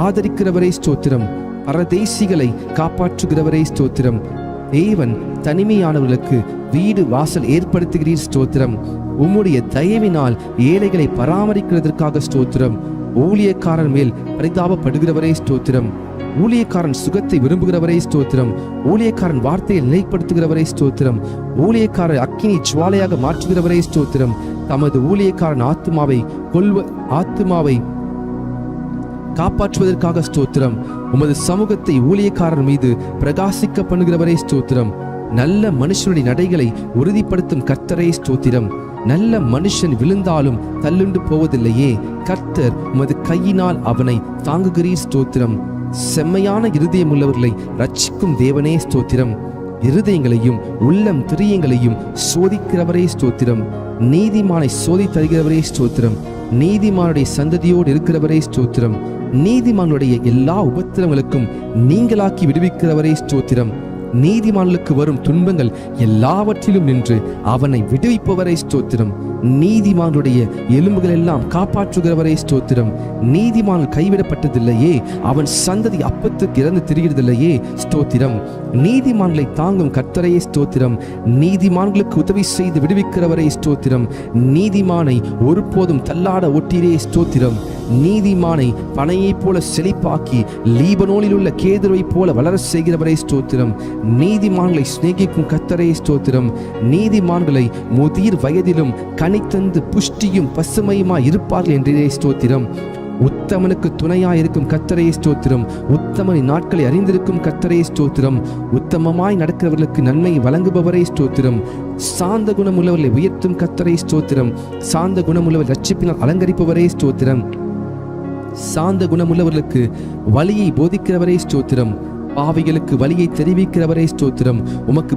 ஆதரிக்கிறவரே ஸ்தோத்திரம். பரதேசிகளை காப்பாற்றுகிறவரே ஸ்தோத்திரம். தேவன் தனிமையானவர்களுக்கு வீடு வாசல் ஏற்படுத்துகிறீர் ஸ்தோத்திரம். உம்முடைய தயவினால் ஏழைகளை பராமரிக்கிறதற்காக ஸ்தோத்திரம். ஊழியக்காரன் மேல் பரிதாபப்படுகிறவரே ஸ்தோத்திரம். ஊழியக்காரன் சுகத்தை விரும்புகிறவரே ஸ்தோத்திரம். ஊழியக்காரன் வார்த்தையை நிலைப்படுத்துகிறவரே ஸ்தோத்திரம். ஊழியக்காரர் அக்கினி ஜுவாலையாக மாற்றுகிறவரே ஸ்தோத்திரம். தமது ஊழியக்காரன் ஆத்துமாவை காப்பாற்றுவதற்காக ஸ்தோத்திரம். உமது சமூகத்தை ஊழியக்காரர் மீது பிரகாசிக்க பண்ணுகிறவரே ஸ்தோத்திரம். நல்ல மனுஷனுடைய நடைகளை உறுதிப்படுத்தும் கர்த்தரே ஸ்தோத்திரம். நல்ல மனுஷன் விழுந்தாலும் தள்ளுண்டு போவதில்லையே, கர்த்தர் உமது கையினால் அவனை தாங்குகிறீர் ஸ்தோத்திரம். செம்மையான இருதயம் உள்ளவர்களை ரட்சிக்கும் தேவனே ஸ்தோத்திரம். இருதயங்களையும் உள்ளம் திரியங்களையும் சோதிக்கிறவரே ஸ்தோத்திரம். நீதிமானை சோதி தருகிறவரே ஸ்தோத்திரம். நீதிமானுடைய சந்ததியோடு இருக்கிறவரே ஸ்தோத்திரம். நீதிமானுடைய எல்லா உபத்திரங்களுக்கும் நீங்களாக்கி விடுவிக்கிறவரே ஸ்தோத்திரம். நீதிமானுக்கு வரும் துன்பங்கள் எல்லாவற்றிலும் நின்று அவனை விடுவிப்பவரை ஸ்தோத்திரம். நீதிமானுடைய எலும்புகள் எல்லாம் காப்பாற்றுகிறவரை ஸ்தோத்திரம். நீதிமான் கைவிடப்பட்டதில்லையே, அவன் சந்ததி அப்பத்துக்கு இறந்து திரிகிறதில்லையே ஸ்தோத்திரம். நீதிமான்களை தாங்கும் கர்த்தரையே ஸ்தோத்திரம். நீதிமான்களுக்கு உதவி செய்து விடுவிக்கிறவரை ஸ்தோத்திரம். நீதிமானை ஒருபோதும் தள்ளாட ஒட்டிரே ஸ்தோத்திரம். நீதிமானை பனையைப் போல செழிப்பாக்கி லீபனோனில் உள்ள கேதுருவை போல வளர செய்கிறவரை ஸ்தோத்திரம். நீதிமான்களை சிநேகிக்கும் கர்த்தரே ஸ்தோத்திரம். நீதிமான்களை முதிர் வயதிலும் கனித்தந்து புஷ்டியும் பசுமையுமாய் இருப்பார்கள் என்றே ஸ்தோத்திரம். உத்தமனுக்கு துணையாயிருக்கும் கர்த்தரே ஸ்தோத்திரம். உத்தமனின் நாட்களை அறிந்திருக்கும் கர்த்தரே ஸ்தோத்திரம். உத்தமமாய் நடக்கிறவர்களுக்கு நன்மை வழங்குபவரே ஸ்தோத்திரம். சாந்த குணமுள்ளவர்களை உயர்த்தும் கர்த்தரே ஸ்தோத்திரம். சாந்த குணமுள்ளவர் ரட்சிப்பினால் அலங்கரிப்பவரே ஸ்தோத்திரம். சாந்த குணமுள்ளவர்களுக்கு வழியை போதிக்கிறவரே ஸ்தோத்திரம். பாவிகளுக்கு வழியை தெரிவிக்கிறவரே ஸ்தோத்திரம். உமக்கு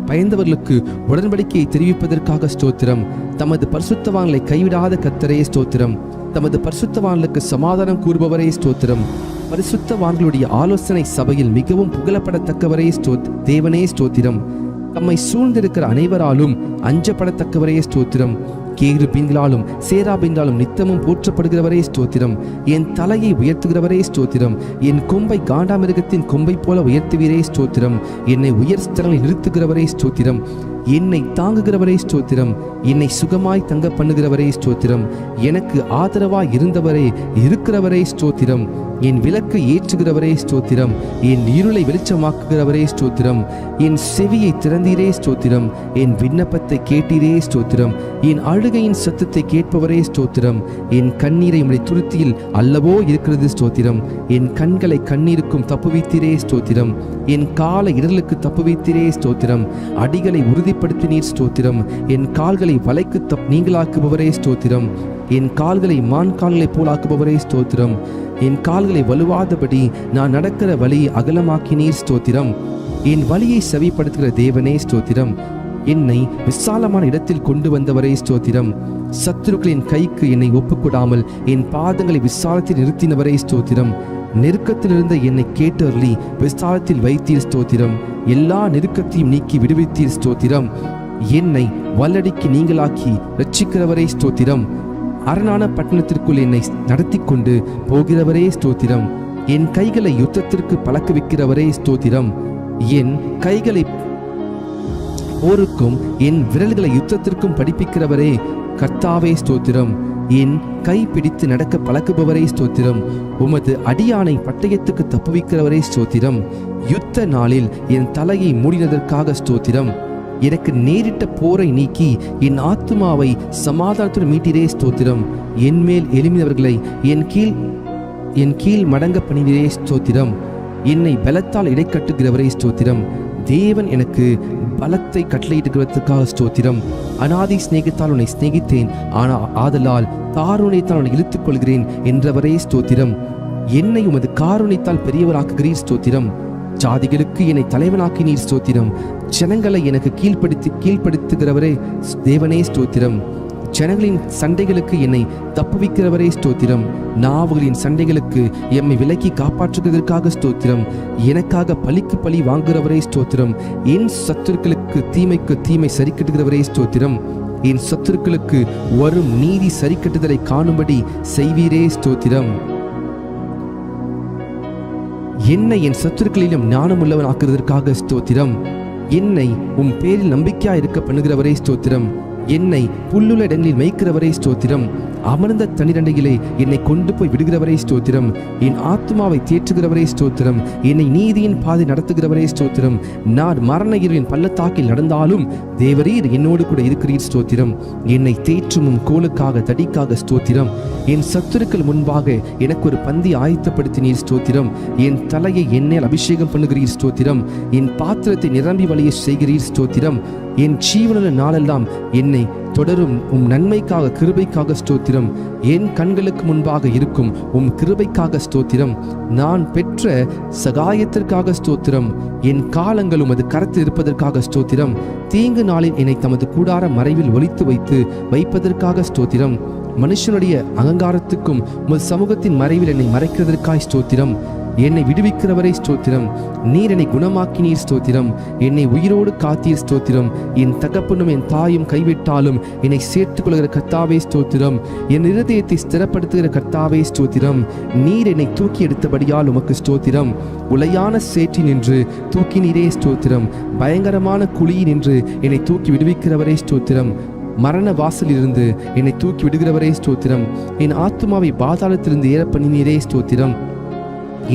பயந்தவர்களுக்கு உடன்படிக்கையை தெரிவிப்பதற்காக ஸ்தோத்திரம். தமது பரிசுத்தவான்களை கைவிடாத கர்த்தரே ஸ்தோத்திரம். தமது பரிசுத்தவான்களுக்கு சமாதானம் கூறுபவரே ஸ்தோத்திரம். பரிசுத்தவான்களுடைய ஆலோசனை சபையில் மிகவும் புகழப்படத்தக்கவரே தேவனே ஸ்தோத்திரம். தம்மை சூழ்ந்திருக்கிற அனைவராலும் அஞ்சப்படத்தக்கவரே ஸ்தோத்திரம். கேருபீன்களாலும் சேராபீன்களாலும் நித்தமும் போற்றப்படுகிறவரே ஸ்தோத்திரம். என் தலையை உயர்த்துகிறவரே ஸ்தோத்திரம். என் கொம்பை காண்டாமிருகத்தின் கொம்பை போல உயர்த்துவீரே ஸ்தோத்திரம். என்னை உயர் ஸ்தலங்களில் நிறுத்துகிறவரே ஸ்தோத்திரம். என்னை தாங்குகிறவரே ஸ்தோத்திரம். என்னை சுகமாய் தங்க பண்ணுகிறவரே ஸ்தோத்திரம். எனக்கு ஆதரவாய் இருக்கிறவரே ஸ்தோத்திரம். என் விளக்கை ஏற்றுகிறவரே ஸ்தோத்திரம். என் இருளை வெளிச்சமாக்குகிறவரே ஸ்தோத்திரம். என் செவியை திறந்தீரே ஸ்தோத்திரம். என் விண்ணப்பத்தை கேட்டீரே ஸ்தோத்திரம். என் அழுகையின் சத்தத்தை கேட்பவரே ஸ்தோத்திரம். என் கண்ணீரை உம்முடைய துருத்தியில் அல்லவோ இருக்கிறது ஸ்தோத்திரம். என் கண்களை கண்ணீருக்கும் தப்புவித்தீரே ஸ்தோத்திரம். என் காலை இடர்களுக்கு தப்புவித்தீரே ஸ்தோத்திரம். அடிகளை உறுதிப்படுத்தினீர் ஸ்தோத்திரம். என் கால்களை வலைக்கு நீங்களாக்குபவரே ஸ்தோத்திரம். என் கால்களை மான் கால்களை போலாக்குபவரே ஸ்தோத்திரம். என் கால்களை வலுவாதபடி நான் நடக்கிற வழியை அகலமாக்கினீர் ஸ்தோத்திரம். என் வழியை செவிப்படுத்துகிற தேவனே ஸ்தோத்திரம். என்னை விசாலமான இடத்தில் கொண்டு வந்தவரே ஸ்தோத்திரம். சத்துருக்களின் கைக்கு என்னை ஒப்புக்கூடாமல் என் பாதங்களை விசாலத்தில் நிறுத்தினவரே ஸ்தோத்திரம். நெருக்கத்திலிருந்த என்னை கேட்டருளி விசாலத்தில் வைத்தீர் ஸ்தோத்திரம். எல்லா நெருக்கத்தையும் நீக்கி விடுவித்தீர் ஸ்தோத்திரம். என்னை வல்லடிக்கு நீங்களாக்கி ரட்சிக்கிறவரே ஸ்தோத்திரம். அரணான பட்டணத்திற்குள் என்னை நடத்தி கொண்டு போகிறவரே ஸ்தோத்திரம். என் கைகளை யுத்தத்திற்கு பழக்குவிக்கிறவரே ஸ்தோத்திரம். என் கைகளை போருக்கும் என் விரல்களை யுத்தத்திற்கும் படிப்பிக்கிறவரே கர்த்தாவே ஸ்தோத்திரம். என் கை பிடித்து நடக்க பழக்குபவரே ஸ்தோத்திரம். உமது அடியானை பட்டயத்துக்கு தப்புவிக்கிறவரே ஸ்தோத்திரம். யுத்த நாளில் என் தலையை மூடினதற்காக ஸ்தோத்திரம். எனக்கு நேரிட்ட போரை நீக்கி என் ஆத்துமாவை சமாதானத்துடன் மீட்டிரே ஸ்தோத்திரம். என் மேல் எழும்பினவர்களை என் கீழ் மடங்க பணிவரே ஸ்தோத்திரம். என்னை பலத்தால் இடைக்கட்டுகிறவரே ஸ்தோத்திரம். தேவன் எனக்கு பலத்தை கட்டளையிடுகிறதுக்காக ஸ்தோத்திரம். அநாதி சிநேகத்தால் உன்னை சிநேகித்தேன், ஆதலால் காருண்யத்தால் உன்னை இழுத்துக் கொள்கிறேன் என்றவரே ஸ்தோத்திரம். என்னை உமது காருண்யத்தால் பெரியவராக்குகிறீர் ஸ்தோத்திரம். ஜாதிகளுக்கு என்னை தலைவனாக்கினீர் ஸ்தோத்திரம். ஜனங்களை எனக்கு கீழ்ப்படுத்துகிறவரே தேவனே ஸ்தோத்திரம். ஜனங்களின் சண்டைகளுக்கு என்னை தப்புவிக்கிறவரே ஸ்தோத்திரம். நாவுகளின் சண்டைகளுக்கு எம்மை விலக்கி காப்பாற்றுவதற்காக ஸ்தோத்திரம். எனக்காக பழிக்கு பழி வாங்குகிறவரே ஸ்தோத்திரம். என் சத்துருக்களுக்கு தீமைக்கு தீமை சரிக்கட்டுகிறவரே ஸ்தோத்திரம். என் சத்துருக்களுக்கு வரும் நீதி சரிக்கட்டுதலை காணும்படி செய்வீரே ஸ்தோத்திரம். என்னை என் சத்துருக்களிலும் ஞானமுள்ளவன் ஆக்குவதற்காக ஸ்தோத்திரம். என்னை உம் பேரில் நம்பிக்கையா இருக்க பண்ணுகிறவரே ஸ்தோத்திரம். என்னை புல்லுள்ள இடங்களில் மேய்க்கிறவரே ஸ்தோத்திரம். அமர்ந்த தண்ணீரண்டையிலே என்னை கொண்டு போய் விடுகிறவரே ஸ்தோத்திரம். என் ஆத்துமாவை தேற்றுகிறவரே ஸ்தோத்திரம். என்னை நீதியின் பாதை நடத்துகிறவரே ஸ்தோத்திரம். நான் மரண இருளின் பள்ளத்தாக்கில் நடந்தாலும் தேவரீர் என்னோடு கூட இருக்கிறீர் ஸ்தோத்திரம். என்னை தேற்றும் கோலுக்காக தடிக்காக ஸ்தோத்திரம். என் சத்துருக்கள் முன்பாக எனக்கு ஒரு பந்தி ஆயத்தப்படுத்தினீர் ஸ்தோத்திரம். என் தலையை எண்ணெயில் அபிஷேகம் பண்ணுகிறீர் ஸ்தோத்திரம். என் பாத்திரத்தை நிரம்பி வழிய செய்கிறீர் ஸ்தோத்திரம். என் ஜீவனுள்ள நாளெல்லாம் என்னை தொடரும் நன்மைக்காக கிருபைக்காக ஸ்தோத்திரம். என் கண்களுக்கு முன்பாக இருக்கும் கிருபைக்காக ஸ்தோத்திரம். நான் பெற்ற சகாயத்திற்காக ஸ்தோத்திரம். என் காலங்கள் உமது கரத்தில் இருப்பதற்காக ஸ்தோத்திரம். தீங்கு நாளில் என்னை தமது கூடார மறைவில் ஒளித்து வைப்பதற்காக ஸ்தோத்திரம். மனுஷனுடைய அகங்காரத்துக்கும் உமது சமூகத்தின் மறைவில் என்னை மறைக்கிறதற்காய் ஸ்தோத்திரம். என்னை விடுவிக்கிறவரை ஸ்தோத்திரம். நீர் என்னை குணமாக்கினீர் ஸ்தோத்திரம். என்னை உயிரோடு காத்தீர் ஸ்தோத்திரம். என் தகப்பனும் என் தாயும் கைவிட்டாலும் என்னை சேர்த்துக் கொள்கிற கர்த்தாவே ஸ்தோத்திரம். என் இருதயத்தை ஸ்திரப்படுத்துகிற கர்த்தாவே ஸ்தோத்திரம். நீர் என்னை தூக்கி எடுத்தபடியால் உமக்கு ஸ்தோத்திரம். உளையான சேற்றி நின்று தூக்கினீரே ஸ்தோத்திரம். பயங்கரமான குழியில் நின்று என்னை தூக்கி விடுவிக்கிறவரே ஸ்தோத்திரம். மரண வாசலிலிருந்து என்னை தூக்கி விடுகிறவரே ஸ்தோத்திரம். என் ஆத்துமாவை பாதாளத்திலிருந்து ஏற பண்ணினீரே ஸ்தோத்திரம்.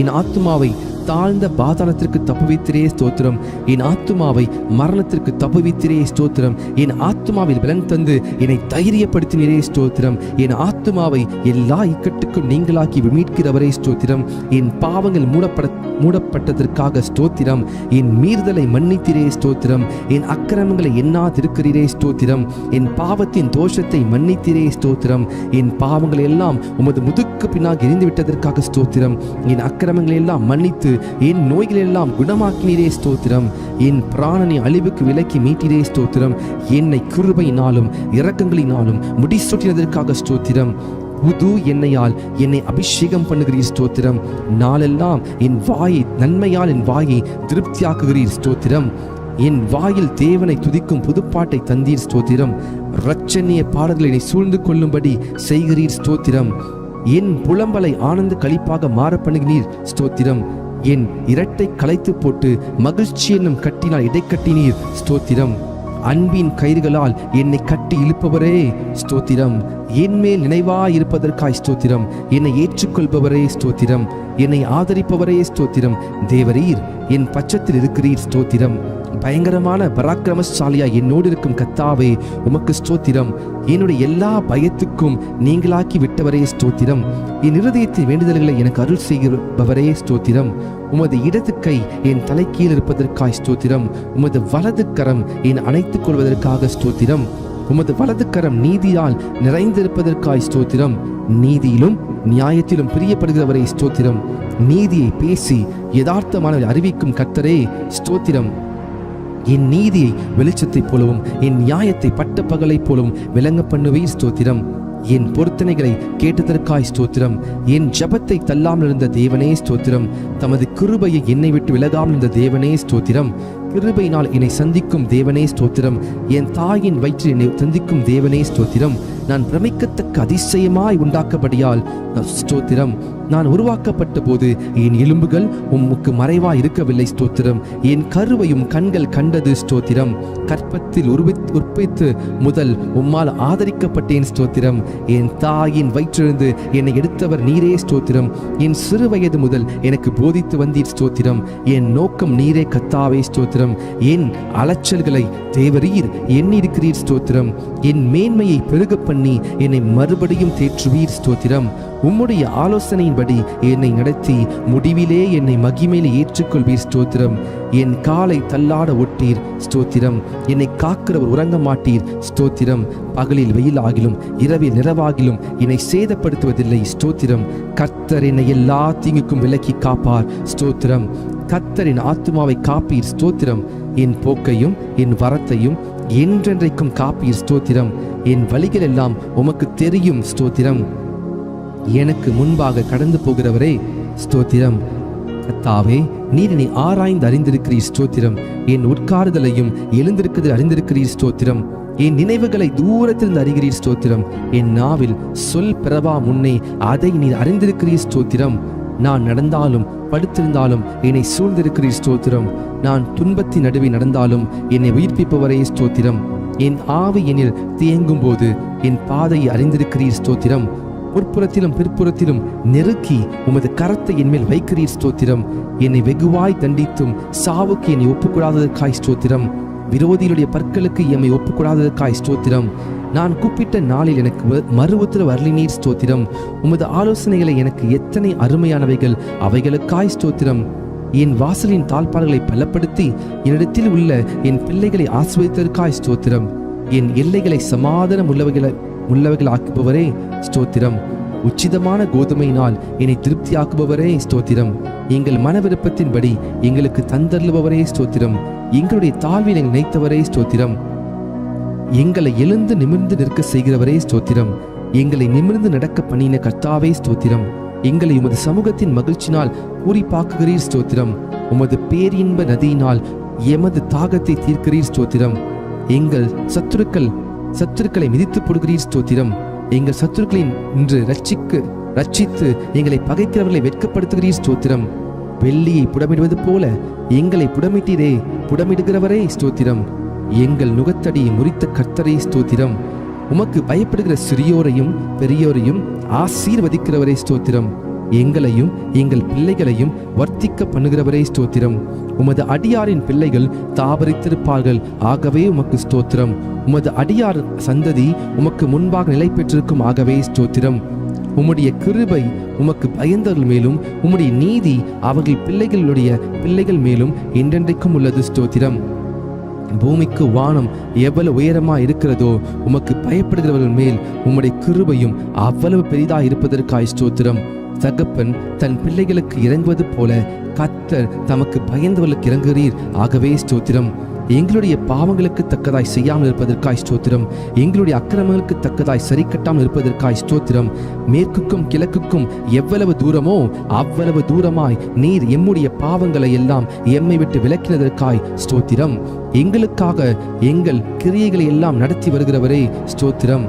என் ஆத்துமாவை தாழ்ந்த பாதாளத்திற்கு தப்புவித்திரே ஸ்தோத்திரம். என் ஆத்துமாவை மரணத்திற்கு தப்புவித்திரே ஸ்தோத்திரம். என் ஆத்துமாவில் பலன் தந்து என்னை தைரியப்படுத்தினரே ஸ்தோத்திரம். என் ஆத்துமாவை எல்லா இக்கட்டுக்கும் நீங்களாக்கி மீட்கிறவரே ஸ்தோத்திரம். என் பாவங்கள் மூடப்பட்டதற்காக ஸ்தோத்திரம். என் மீறுதலை மன்னித்திரே ஸ்தோத்திரம். என் அக்கிரமங்களை எண்ணாதிருக்கிறீரே ஸ்தோத்திரம். என் பாவத்தின் தோஷத்தை மன்னித்திரே ஸ்தோத்திரம். என் பாவங்களை எல்லாம் உமது முதுக்கு பின்னாக எரிந்துவிட்டதற்காக ஸ்தோத்திரம். என் அக்கிரமங்களை எல்லாம் மன்னித்து என் நோய்களெல்லாம் குணமாக்கினீரே ஸ்தோத்திரம். என் பிராணனை அழிவுக்கு விலக்கி மீட்டிரே ஸ்தோத்திரம். என்னை கிருபையினாலும் இரக்கங்களினாலும் முடிசூட்டினதற்காக ஸ்தோத்திரம். புது எண்ணெயால் என்னை அபிஷேகம் பண்ணுகிறீர் ஸ்தோத்திரம். நாளெல்லாம் என் வாயை நன்மையால் என் வாயை திருப்தியாக்குகிறீர் ஸ்தோத்திரம். என் வாயில் தேவனை துதிக்கும் புதுப்பாட்டை தந்தீர் ஸ்தோத்திரம். இரட்சணிய பாடல்களை என்னை சூழ்ந்து கொள்ளும்படி செய்கிறீர் ஸ்தோத்திரம். என் புலம்பலை ஆனந்த களிப்பாக மாற பண்ணுகிறீர் ஸ்தோத்திரம். என் இரட்டை களைத்து போட்டு மகிழ்ச்சி என்னும் கட்டினால் இடைக்கட்டினீர் ஸ்தோத்திரம். அன்பின் கயிறுகளால் என்னை கட்டி இழுப்பவரே ஸ்தோத்திரம். என் மேல் நினைவாயிருப்பதற்காய் ஸ்தோத்திரம். என்னை ஏற்றுக்கொள்பவரே ஸ்தோத்திரம். என்னை ஆதரிப்பவரே ஸ்தோத்திரம். தேவரீர் என் பட்சத்தில் இருக்கிறீர் ஸ்தோத்திரம். பயங்கரமான பராக்கிரமசாலியா என்னோடு இருக்கும் கர்த்தாவே உமக்கு ஸ்தோத்திரம். என்னுடைய எல்லா பயத்துக்கும் நீங்களாக்கி விட்டவரே ஸ்தோத்திரம். என் இருதயத்தின் வேண்டுதல்களை எனக்கு அருள் செய்கிறவரே ஸ்தோத்திரம். உமது இடது கை என் தலைக்கீழ் இருப்பதற்காய் ஸ்தோத்திரம். உமது வலது கரம் என் அணைத்துக் கொள்வதற்காக ஸ்தோத்திரம். உமது வலது கரம் நீதியால் நிறைந்திருப்பதற்காய் ஸ்தோத்திரம். நீதியிலும் நியாயத்திலும் பிரியப்படுகிறவரே ஸ்தோத்திரம். நீதியை பேசி யதார்த்தமானவரை அறிவிக்கும் கர்த்தரே ஸ்தோத்திரம். என் நீதியை வெளிச்சத்தைப் போலவும் என் நியாயத்தை பட்ட பகலைப் போலவும் விளங்க பண்ணுவீர் ஸ்தோத்திரம். என் பொருத்தனைகளை கேட்டதற்காய் ஸ்தோத்திரம். என் ஜபத்தை தள்ளாமல் இருந்த தேவனே ஸ்தோத்திரம். தமது கிருபையை என்னை விட்டு விலகாமல் இருந்த தேவனே ஸ்தோத்திரம். கிருபையினால் என்னை சந்திக்கும் தேவனே ஸ்தோத்திரம். என் தாயின் வயிற்றில் என்னை சந்திக்கும் தேவனே ஸ்தோத்திரம். நான் பிரமிக்கத்தக்க அதிசயமாய் உண்டாக்கப்படியால் ஸ்தோத்திரம். நான் உருவாக்கப்பட்ட போது என் எலும்புகள் உமக்கு மறைவாய் இருக்கவில்லை ஸ்தோத்திரம். என் கருவையும் கண்கள் கண்டது ஸ்தோத்திரம். கற்பத்தில் உற்பத்தி முதல் உம்மால் ஆதரிக்கப்பட்டேன் ஸ்தோத்திரம். என் தாயின் வயிற்றிலிருந்து என்னை எடுத்தவர் நீரே ஸ்தோத்திரம். என் சிறு வயது முதல் எனக்கு போதித்து வந்தீர் ஸ்தோத்திரம். என் நோக்கம் நீரே கர்த்தாவே ஸ்தோத்திரம். என் அலைச்சல்களை தேவரீர் எண்ணிருக்கிறீர் ஸ்தோத்திரம். என் மேன்மையை பெருக பண்ணி என்னை மறுபடியும் தேற்றுவீர் ஸ்தோத்திரம். உம்முடைய ஆலோசனையின்படி என்னை நடத்தி முடிவிலே என்னை மகிமையிலே ஏற்றுக்கொள்வீர் ஸ்தோத்திரம். என் காலை தள்ளாட ஒட்டீர் ஸ்தோத்திரம். என்னை காக்கிறவர் உறங்க மாட்டீர் ஸ்தோத்திரம். பகலில் வெயிலாகிலும் இரவில் நிறவாகிலும் என்னை சேதப்படுத்துவதில்லை ஸ்தோத்திரம். கர்த்தர் என்னை எல்லா தீங்குக்கும் விலக்கி காப்பார் ஸ்தோத்திரம். கர்த்தரின் ஆத்துமாவை காப்பீர் ஸ்தோத்திரம். என் போக்கையும் என் வரத்தையும் என்றென்றைக்கும் காப்பீர் ஸ்தோத்திரம். என் வழிகள் எல்லாம் உமக்கு தெரியும் ஸ்தோத்திரம். எனக்கு முன்பாக கடந்து போகிறவரே ஸ்தோத்திரம். கர்த்தாவே, நீர் என்னை ஆராய்ந்து அறிந்திருக்கிறீர் ஸ்தோத்திரம். என் உட்காருதலையும் எழுந்திருக்கிறதில் அறிந்திருக்கிறீர் ஸ்தோத்திரம். என் நினைவுகளை தூரத்திலிருந்து அறிகிறீர் ஸ்தோத்திரம். என் நாவில் சொல் பிறவா முன்னே அதை நீர் அறிந்திருக்கிறீர் ஸ்தோத்திரம். நான் நடந்தாலும் படுத்திருந்தாலும் என்னை சூழ்ந்திருக்கிறீர் ஸ்தோத்திரம். நான் துன்பத்தின் நடுவே நடந்தாலும் என்னை உயிர்ப்பிப்பவரே ஸ்தோத்திரம். என் ஆவி என்னில் தேங்கும் போது என் பாதையை அறிந்திருக்கிறீர் ஸ்தோத்திரம். முற்புறத்திலும் பிற்புறத்திலும் நெருக்கி உமது கரத்தை என்மேல் வைக்கிறீர் ஸ்தோத்திரம். என்னை வெகுவாய் தண்டித்தும் சாவுக்கு என்னை ஒப்புக்கூடாததற்காய் ஸ்தோத்திரம். விரோதிகளுடைய பற்களுக்கு எம்மை ஒப்புக்கூடாததற்காய் ஸ்தோத்திரம். நான் கூப்பிட்ட நாளில் எனக்கு மறு உத்தரவு அருளினீர் ஸ்தோத்திரம். உமது ஆலோசனைகளை எனக்கு எத்தனை அருமையானவைகள், அவைகளுக்காய் ஸ்தோத்திரம். என் வாசலின் தாழ்பாடுகளை பலப்படுத்தி என்னிடத்தில் உள்ள என் பிள்ளைகளை ஆசீர்வதித்ததற்காய் ஸ்தோத்திரம். என் எல்லைகளை சமாதானம் உள்ளவைகள் ஆக்குபவரே ஸ்தோத்திரம். உச்சிதமான கோதுமையினால் என்னை திருப்தியாக்குபவரே ஸ்தோத்திரம். எங்கள் மன விருப்பத்தின்படி எங்களுக்கு தந்தருளுபவரே ஸ்தோத்திரம். எங்களுடைய தாழ்வில் எங்கள் நினைத்தவரே ஸ்தோத்திரம். எங்களை எழுந்து நிமிர்ந்து நிற்க செய்கிறவரே ஸ்தோத்திரம். எங்களை நிமிர்ந்து நடக்க பண்ணின கர்த்தாவே ஸ்தோத்திரம். எங்களை உமது சமூகத்தின் மகிழ்ச்சினால் பூரிப்பாக்குகிறீர் ஸ்தோத்திரம். உமது பேரின்ப நதியினால் எமது தாகத்தை தீர்க்கிறீர் ஸ்தோத்திரம். எங்கள் சத்துருக்களை மிதித்து போடுகிறீர் ஸ்தோத்திரம். எங்கள் சத்துருக்களை இன்று ரட்சித்து எங்களை பகைக்கிறவர்களை வெட்கப்படுத்துகிறீர் ஸ்தோத்திரம். வெள்ளியை புடமிடுவது போல எங்களை புடமிடுகிறவரே ஸ்தோத்திரம். எங்கள் நுகத்தடியை முறித்த கர்த்தரே ஸ்தோத்திரம். உமக்கு பயப்படுகிற சிறியோரையும் பெரியோரையும் ஆசீர்வதிக்கிறவரே ஸ்தோத்திரம். எங்களையும் எங்கள் பிள்ளைகளையும் வர்த்திக்க பண்ணுகிறவரே ஸ்தோத்திரம். உமது அடியாரின் பிள்ளைகள் தாபரித்திருப்பார்கள், ஆகவே உமக்கு ஸ்தோத்திரம். உமது அடியார் சந்ததி உமக்கு முன்பாக நிலை பெற்றிருக்கும், ஆகவே ஸ்தோத்திரம். உம்முடைய கிருபை உமக்கு பயந்தவர்கள் மேலும் உம்முடைய நீதி அவர்கள் பிள்ளைகள் மேலும் என்றென்றைக்கும் உள்ளது ஸ்தோத்திரம். பூமிக்கு வானம் எவ்வளவு உயரமா இருக்கிறதோ உமக்கு பயப்படுகிறவர்கள் மேல் உம்முடைய கிருபையும் அவ்வளவு பெரிதாக இருப்பதற்காய் ஸ்தோத்திரம். தகப்பன் தன் பிள்ளைகளுக்கு இறங்குவது போல கர்த்தர் தமக்கு பயந்தவர்களுக்கு இறங்குகிறீர், ஆகவே ஸ்தோத்திரம். எங்களுடைய பாவங்களுக்கு தக்கதாய் செய்யாமல் இருப்பதற்காய் ஸ்தோத்திரம். எங்களுடைய அக்கிரமங்களுக்கு தக்கதாய் சரி கட்டாமல் இருப்பதற்காய் ஸ்தோத்திரம். மேற்குக்கும் கிழக்குக்கும் எவ்வளவு தூரமோ அவ்வளவு தூரமாய் நீர் எம்முடைய பாவங்களை எல்லாம் எம்மை விட்டு விலக்கினதற்காய் ஸ்தோத்திரம். எங்களுக்காக எங்கள் கிரியைகளை எல்லாம் நடத்தி வருகிறவரே ஸ்தோத்திரம்.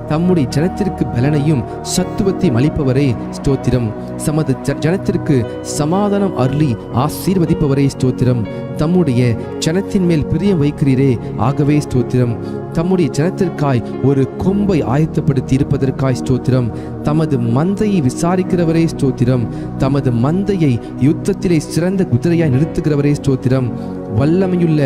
தம்முடைய ஜனத்திற்கு பலனையும் சத்துவத்தையும் அளிப்பவரே ஸ்தோத்திரம். சமது ஜனத்திற்கு சமாதானம் அருளி ஆசீர்வதிப்பவரே ஸ்தோத்திரம். தம்முடைய ஜனத்தின் மேல் பிரியம் வைக்கிறீரே, ஆகவே ஸ்தோத்திரம். தம்முடைய ஜனத்திற்காய் ஒரு கொம்பை ஆயத்தப்படுத்தி இருப்பதற்காய் ஸ்தோத்திரம். தமது மந்தையை விசாரிக்கிறவரே ஸ்தோத்திரம். தமது மந்தையை யுத்தத்திலே சிறந்த குதிரையாய் நிறுத்துகிறவரே ஸ்தோத்திரம். வல்லமையுள்ள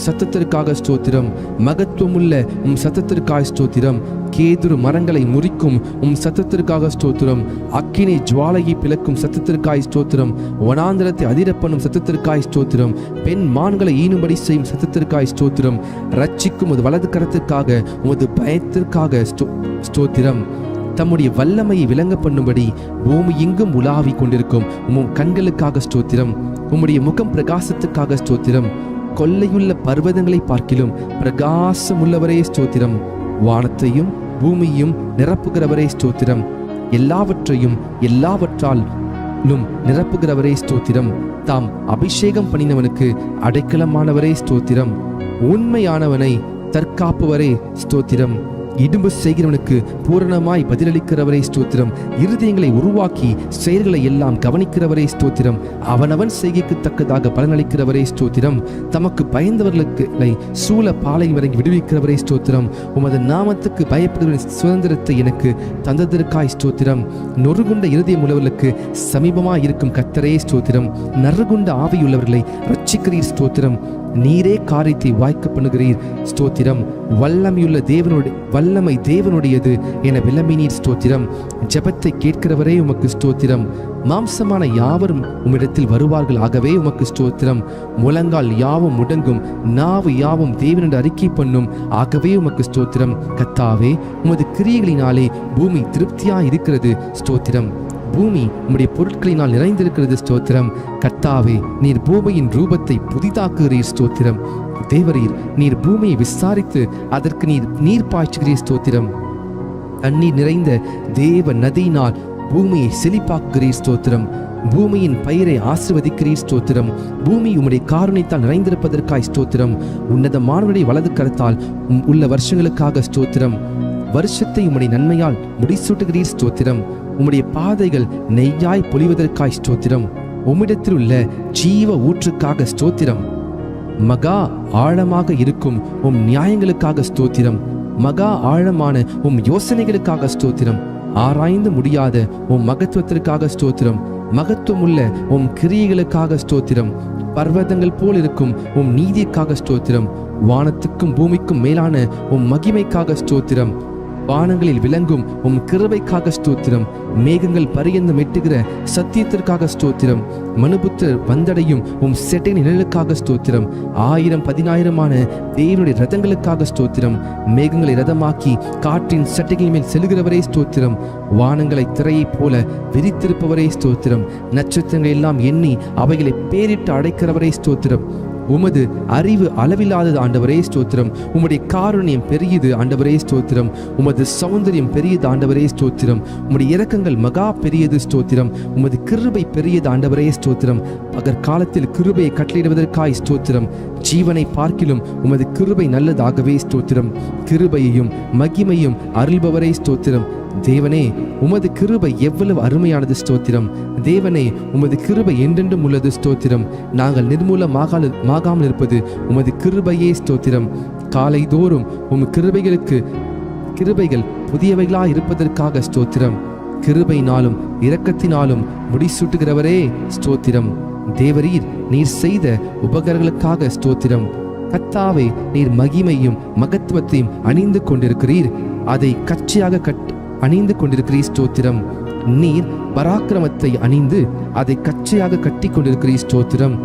சத்தத்திற்காக ஸ்தோத்திரம். மகத்துவமுள்ள சத்தத்திற்காக ஸ்தோத்திரம். கேதுரு மரங்களை முறிக்கும் சத்தத்திற்காக ஸ்தோத்திரம். அக்கினி ஜுவாலையை பிளக்கும் சத்தத்திற்காய் ஸ்தோத்திரம். வனாந்திரத்தை அதிரப்பண்ணும் சத்தத்திற்காய் ஸ்தோத்திரம். பெண் மான்களை ஈனும்படி செய்யும் சத்தத்திற்காய் ஸ்தோத்திரம். ரட்சிக்கும் உமது வலது கரத்திற்காக உமது பயத்திற்காக ஸ்தோத்திரம். தம்முடைய வல்லமையை விளங்க பண்ணும்படி பூமி எங்கும் உலாவி கொண்டிருக்கும் கண்களுக்காக ஸ்தோத்திரம். உம்முடைய முகம் பிரகாசத்துக்காக ஸ்தோத்திரம். கொள்ளையுள்ள பர்வதங்களை பார்க்கிலும் பிரகாசம் உள்ளவரே ஸ்தோத்திரம். வானத்தையும் பூமியையும் நிரப்புகிறவரே ஸ்தோத்திரம். எல்லாவற்றையும் எல்லாவற்றாலும் நிரப்புகிறவரே ஸ்தோத்திரம். தாம் அபிஷேகம் பண்ணினவனுக்கு அடைக்கலமானவரே ஸ்தோத்திரம். உண்மையானவனை தற்காப்புவரே ஸ்தோத்திரம். இடும்பு செய்கிறவனுக்கு பூரணமாய் பதிலளிக்கிறவரே ஸ்தோத்திரம். இருதயங்களை உருவாக்கி செயல்களை எல்லாம் கவனிக்கிறவரே ஸ்தோத்திரம். அவனவன் செய்கைக்கு தக்கதாக பலனளிக்கிறவரே ஸ்தோத்திரம். தமக்கு பயந்தவர்களுக்கு சூழ பாலை வரைக்கும் விடுவிக்கிறவரே ஸ்தோத்திரம். உமது நாமத்துக்கு பயப்படுகிற சுதந்திரத்தை எனக்கு தந்ததற்காய் ஸ்தோத்திரம். நொறுகுண்ட இருதயம் உள்ளவர்களுக்கு சமீபமாய் இருக்கும் கர்த்தரே ஸ்தோத்திரம். நறுகுண்ட ஆவியுள்ளவர்களை ரட்சிக்கிறீர் ஸ்தோத்திரம். நீரே காரியத்தை வாய்க்க பண்ணுகிறீர் ஸ்தோத்திரம். வல்லமை தேவனுடையது என விளம்பினீர் ஸ்தோத்திரம். ஜெபத்தை கேட்கிறவரே உமக்கு ஸ்தோத்திரம். மாம்சமான யாவரும் உம்மிடத்தில் வருவார்கள், ஆகவே உமக்கு ஸ்தோத்திரம். முழங்கால் யாவும் முடங்கும், நாவு யாவும் தேவனுடைய அறிக்கை பண்ணும், ஆகவே உமக்கு ஸ்தோத்திரம். கர்த்தாவே, உமது கிரியைகளினாலே பூமி திருப்தியாய் இருக்கிறது ஸ்தோத்திரம். பூமி உம்முடைய பொருட்களினால் நிறைந்திருக்கிறது ஸ்தோத்திரம். கர்த்தாவே, நீர் பூமியின் ரூபத்தை புதிதாக்குகிறீர் ஸ்தோத்திரம். தேவரீர், நீர் பூமியை விசாரித்து அதற்கு நீர் பாய்ச்சுகிறீர் ஸ்தோத்திரம். தண்ணீர் நிறைந்த தேவ நதியினால் பூமியை செழிப்பாக்குகிறீர் ஸ்தோத்திரம். பூமியின் பயிரை ஆசீர்வதிக்கிறீர் ஸ்தோத்திரம். பூமி உம்முடைய காருண்யத்தால் நிறைந்திருப்பதற்காய் ஸ்தோத்திரம். உன்னதமானவருடைய வலது கரத்தால் உள்ள வருஷங்களுக்காக ஸ்தோத்திரம். வருஷத்தை உம்முடைய நன்மையால் முடிசூட்டுகிறீர் ஸ்தோத்திரம். உம்முடைய பாதைகள் நெய்யாய் பொழிவதற்காய் ஸ்தோத்திரம். உம்மிடத்தில் உள்ள ஜீவ ஊற்றுக்காக ஸ்தோத்திரம். மகா ஆழமாக இருக்கும் உம் நியாயங்களுக்காக ஸ்தோத்திரம். மகா ஆழமான உம் யோசனைகளுக்காக ஸ்தோத்திரம். ஆராய்ந்து முடியாத உம் மகத்துவத்திற்காக ஸ்தோத்திரம். மகத்துவமுள்ள உம் கிரியைகளுக்காக ஸ்தோத்திரம். பர்வதங்கள் போல் இருக்கும் உம் நீதிக்காக ஸ்தோத்திரம். வானத்துக்கும் பூமிக்கும் மேலான உம் மகிமைக்காக ஸ்தோத்திரம். வானங்களில் விளங்கும் உம் கிருபைக்காக ஸ்தோத்திரம். மேகங்கள் பரியந்தம் எட்டுகிற சத்தியத்திற்காக ஸ்தோத்திரம். மனுபுத்தர் வந்தடையும் உம் செட்டை நிழலுக்காக ஸ்தோத்திரம். 1000-10,000 தேவனுடைய ரதங்களுக்காக ஸ்தோத்திரம். மேகங்களை ரதமாக்கி காற்றின் சட்டைகள் மேல் செல்கிறவரே ஸ்தோத்திரம். வானங்களை திரையைப் போல விரித்திருப்பவரே ஸ்தோத்திரம். நட்சத்திரங்கள் எல்லாம் எண்ணி அவைகளை பேரிட்டு அடைக்கிறவரே ஸ்தோத்திரம். உமது அறிவு அளவில்லாதது ஆண்டவரே ஸ்தோத்திரம். உம்முடைய காருண்யம் பெரியது ஆண்டவரே ஸ்தோத்திரம். உமது சௌந்தரியம் பெரியது ஆண்டவரே ஸ்தோத்திரம். உம்முடைய இரக்கங்கள் மகா பெரியது ஸ்தோத்திரம். உமது கிருபை பெரியது ஆண்டவரே ஸ்தோத்திரம். பகற்காலத்தில் கிருபையை கட்டளையிடுவதற்காய் ஸ்தோத்திரம். ஜீவனை பார்க்கிலும் உமது கிருபை நல்லதாகவே ஸ்தோத்திரம். கிருபையையும் மகிமையும் அருள்பவரே ஸ்தோத்திரம். தேவனே, உமது கிருபை எவ்வளவு அருமையானது ஸ்தோத்திரம். தேவனே, உமது கிருபை என்றென்றும் உள்ளது ஸ்தோத்திரம். நாங்கள் நிர்மூலமாகாமல் இருப்பது உமது கிருபையே ஸ்தோத்திரம். காலை தோறும் உம் கிருபைகள் புதியவைகளா இருப்பதற்காக ஸ்தோத்திரம். கிருபையினாலும் இரக்கத்தினாலும் முடிசூட்டுகிறவரே ஸ்தோத்திரம். தேவரீர், நீர் செய்த உபகாரங்களுக்காக ஸ்தோத்திரம். கர்த்தாவே, நீர் மகிமையும் மகத்துவத்தையும் அணிந்து கொண்டிருக்கிறீர். அதை கச்சையாக அணிந்து கொண்டிருக்கிறீர் ஸ்தோத்திரம். நீர் பராக்கிரமத்தை அணிந்து அதை கச்சையாக கட்டி கொண்டிருக்கிறீர் ஸ்தோத்திரம்.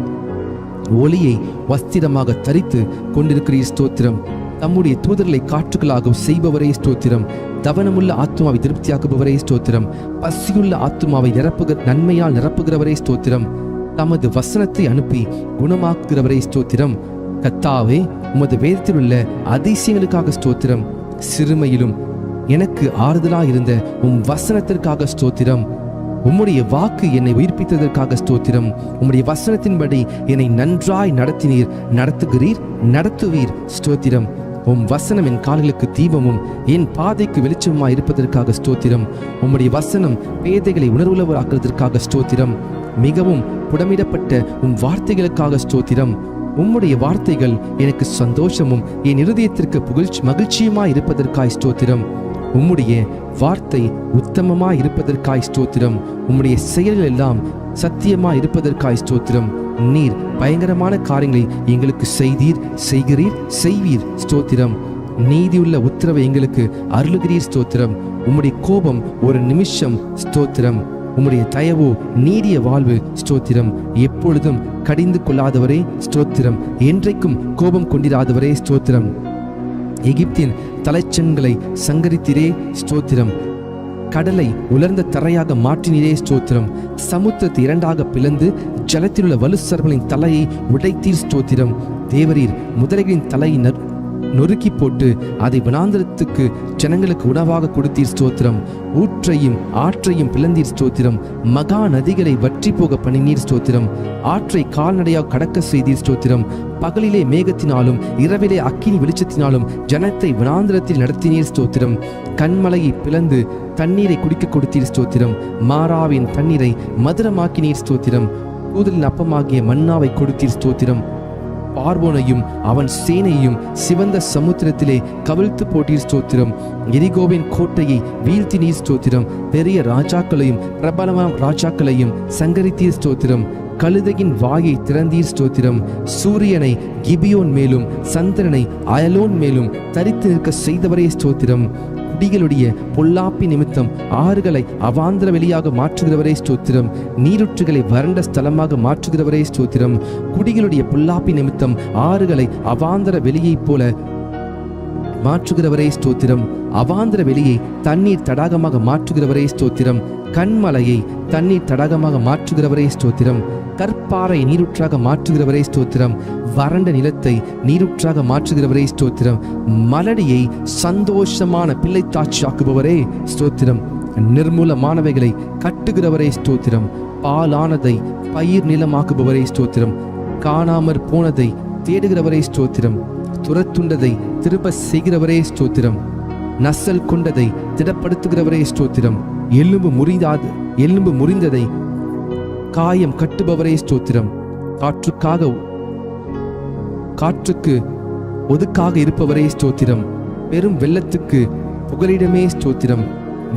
ஒளியை வஸ்திரமாக தரித்து கொண்டிருக்கிறீர் ஸ்தோத்திரம். தம்முடைய தூதர்களை காற்றுகளாக செய்பவரே ஸ்தோத்திரம். தவனமுள்ள ஆத்மாவை திருப்தியாக்குபவரே ஸ்தோத்திரம். பசியுள்ள ஆத்மாவை நன்மையால் நிரப்புகிறவரே ஸ்தோத்திரம். தமது வசனத்தை அனுப்பி குணமாக்குகிறவரே ஸ்தோத்திரம். கர்த்தாவே, உமது வேதத்தில் உள்ள அதிசயங்களுக்காக ஸ்தோத்திரம். சிறுமையிலும் எனக்கு ஆறுதலாயிருந்த உம் வசனத்திற்காக ஸ்தோத்திரம். உம்முடைய வாக்கு என்னை உயிர்ப்பித்ததற்காக ஸ்தோத்திரம். உம்முடைய வசனத்தின்படி என்னை நன்றாய் நடத்துவீர் ஸ்தோத்திரம். உம் வசனம் என் கால்களுக்கு தீபமும் என் பாதைக்கு வெளிச்சமாய் இருப்பதற்காக ஸ்தோத்திரம். உம்முடைய வசனம் பேதைகளை உணர்வுள்ளவராக்குவதற்காக ஸ்தோத்திரம். மிகவும் புடமிடப்பட்ட உம் வார்த்தைகளுக்காக ஸ்தோத்திரம். உம்முடைய வார்த்தைகள் எனக்கு சந்தோஷமும் என் இருதயத்திற்கு மகிழ்ச்சியுமாய் இருப்பதற்காய் ஸ்தோத்திரம். உம்முடைய வார்த்தை உத்தமமாய் இருப்பதற்காய் ஸ்தோத்திரம். உம்முடைய செயல்கள் எல்லாம் சத்தியமாய் இருப்பதற்காய் ஸ்தோத்திரம். நீர் பயங்கரமான காரியங்களை எங்களுக்கு செய்வீர் ஸ்தோத்திரம். நீதியுள்ள உத்தரவை எங்களுக்கு அருளுகிறீர் ஸ்தோத்திரம். உம்முடைய கோபம் ஒரு நிமிஷம் ஸ்தோத்திரம். உம்முடைய தயவோ நீடிய வாழ்வு ஸ்தோத்திரம். எப்பொழுதும் கடிந்து கொள்ளாதவரே ஸ்தோத்திரம். என்றைக்கும் கோபம் கொண்டிராதவரே ஸ்தோத்திரம். எகிப்தின் தலைச்சன்களை சங்கரித்திரே ஸ்தோத்திரம். கடலை உலர்ந்த தரையாக மாற்றினீரே ஸ்தோத்திரம். சமுத்திரத்தை இரண்டாக பிளந்து ஜலத்தில் உள்ள வலுசர்களின் தலையை உடைத்தீர் ஸ்தோத்திரம். தேவரீர் முதலைகளின் தலையை நொறுக்கி போட்டு அதை வனாந்திரத்துக்கு ஜனங்களுக்கு உணவாக கொடுத்தீர் ஸ்தோத்திரம். ஊற்றையும் ஆற்றையும் பிளந்தீர் ஸ்தோத்திரம். மகா நதிகளை வற்றி போக பண்ணினீர் ஸ்தோத்திரம். ஆற்றை கால்நடையாக கடக்க செய்தீர் ஸ்தோத்திரம். பகலிலே மேகத்தினாலும் இரவிலே அக்கினி வெளிச்சத்தினாலும் ஜனத்தை வனாந்திரத்தில் நடத்தினீர் ஸ்தோத்திரம். கண்மலையை பிளந்து தண்ணீரை குடிக்க கொடுத்தீர் ஸ்தோத்திரம். மாறாவின் தண்ணீரை மதுரமாக்கினீர் ஸ்தோத்திரம். கூதலின் அப்பமாகிய மன்னாவை கொடுத்தீர் ஸ்தோத்திரம். பார்வோனையும் அவன் சேனையும் சிவந்த சமுத்திரத்திலே கவிழ்த்து போட்டீர் ஸ்தோத்திரம். எரிகோவின் கோட்டையை வீழ்த்தினீர் ஸ்தோத்திரம். பெரிய ராஜாக்களையும் பிரபலமான ராஜாக்களையும் சங்கரித்தீர் ஸ்தோத்திரம். கழுதையின் வாயை திறந்தீர் ஸ்தோத்திரம். சூரியனை கிபியோன் மேலும் சந்திரனை அயலோன் மேலும் தரித்து நிற்க செய்தவரே ஸ்தோத்திரம். குடிகளுடைய பொல்லாப்பி நிமித்தம் ஆறுகளை அவாந்திர வெளியாக மாற்றுகிறவரே ஸ்தோத்திரம். நீருற்றுகளை வறண்ட ஸ்தலமாக மாற்றுகிறவரே ஸ்தோத்திரம். குடிகளுடைய பொல்லாப்பி நிமித்தம் ஆறுகளை அவாந்திர வெளியைப் போல மாற்றுகிறவரே ஸ்தோத்திரம். அவாந்திர வெளியை தண்ணீர் தடாகமாக மாற்றுகிறவரே ஸ்தோத்திரம். கண்மலையை தண்ணீர் தடாகமாக மாற்றுகிறவரே ஸ்தோத்திரம். கற்பாறை நீருற்றாக மாற்றுகிறவரே ஸ்தோத்திரம். வறண்ட நிலத்தை நீருற்றாக மாற்றுகிறவரே ஸ்தோத்திரம். மலடியை சந்தோஷமான பிள்ளைத்தாட்சியாக்குபவரே ஸ்தோத்திரம். நிர்மூலமானவைகளை கட்டுகிறவரே ஸ்தோத்திரம். பாலானதை பயிர் நிலமாக்குபவரே ஸ்தோத்திரம். காணாமற் போனதை தேடுகிறவரே ஸ்தோத்திரம். துரத்துண்டதை திரும்ப செய்கிறவரே ஸ்தோத்திரம். நசல் கொண்டதை திடப்படுத்துகிறவரே ஸ்தோத்திரம். எலும்பு முறிந்ததை காயம் கட்டுபவரே ஸ்தோத்திரம். காற்றுக்கு ஒதுக்காக இருப்பவரே ஸ்தோத்திரம். பெரும் வெள்ளத்துக்கு புகலிடமே ஸ்தோத்திரம்.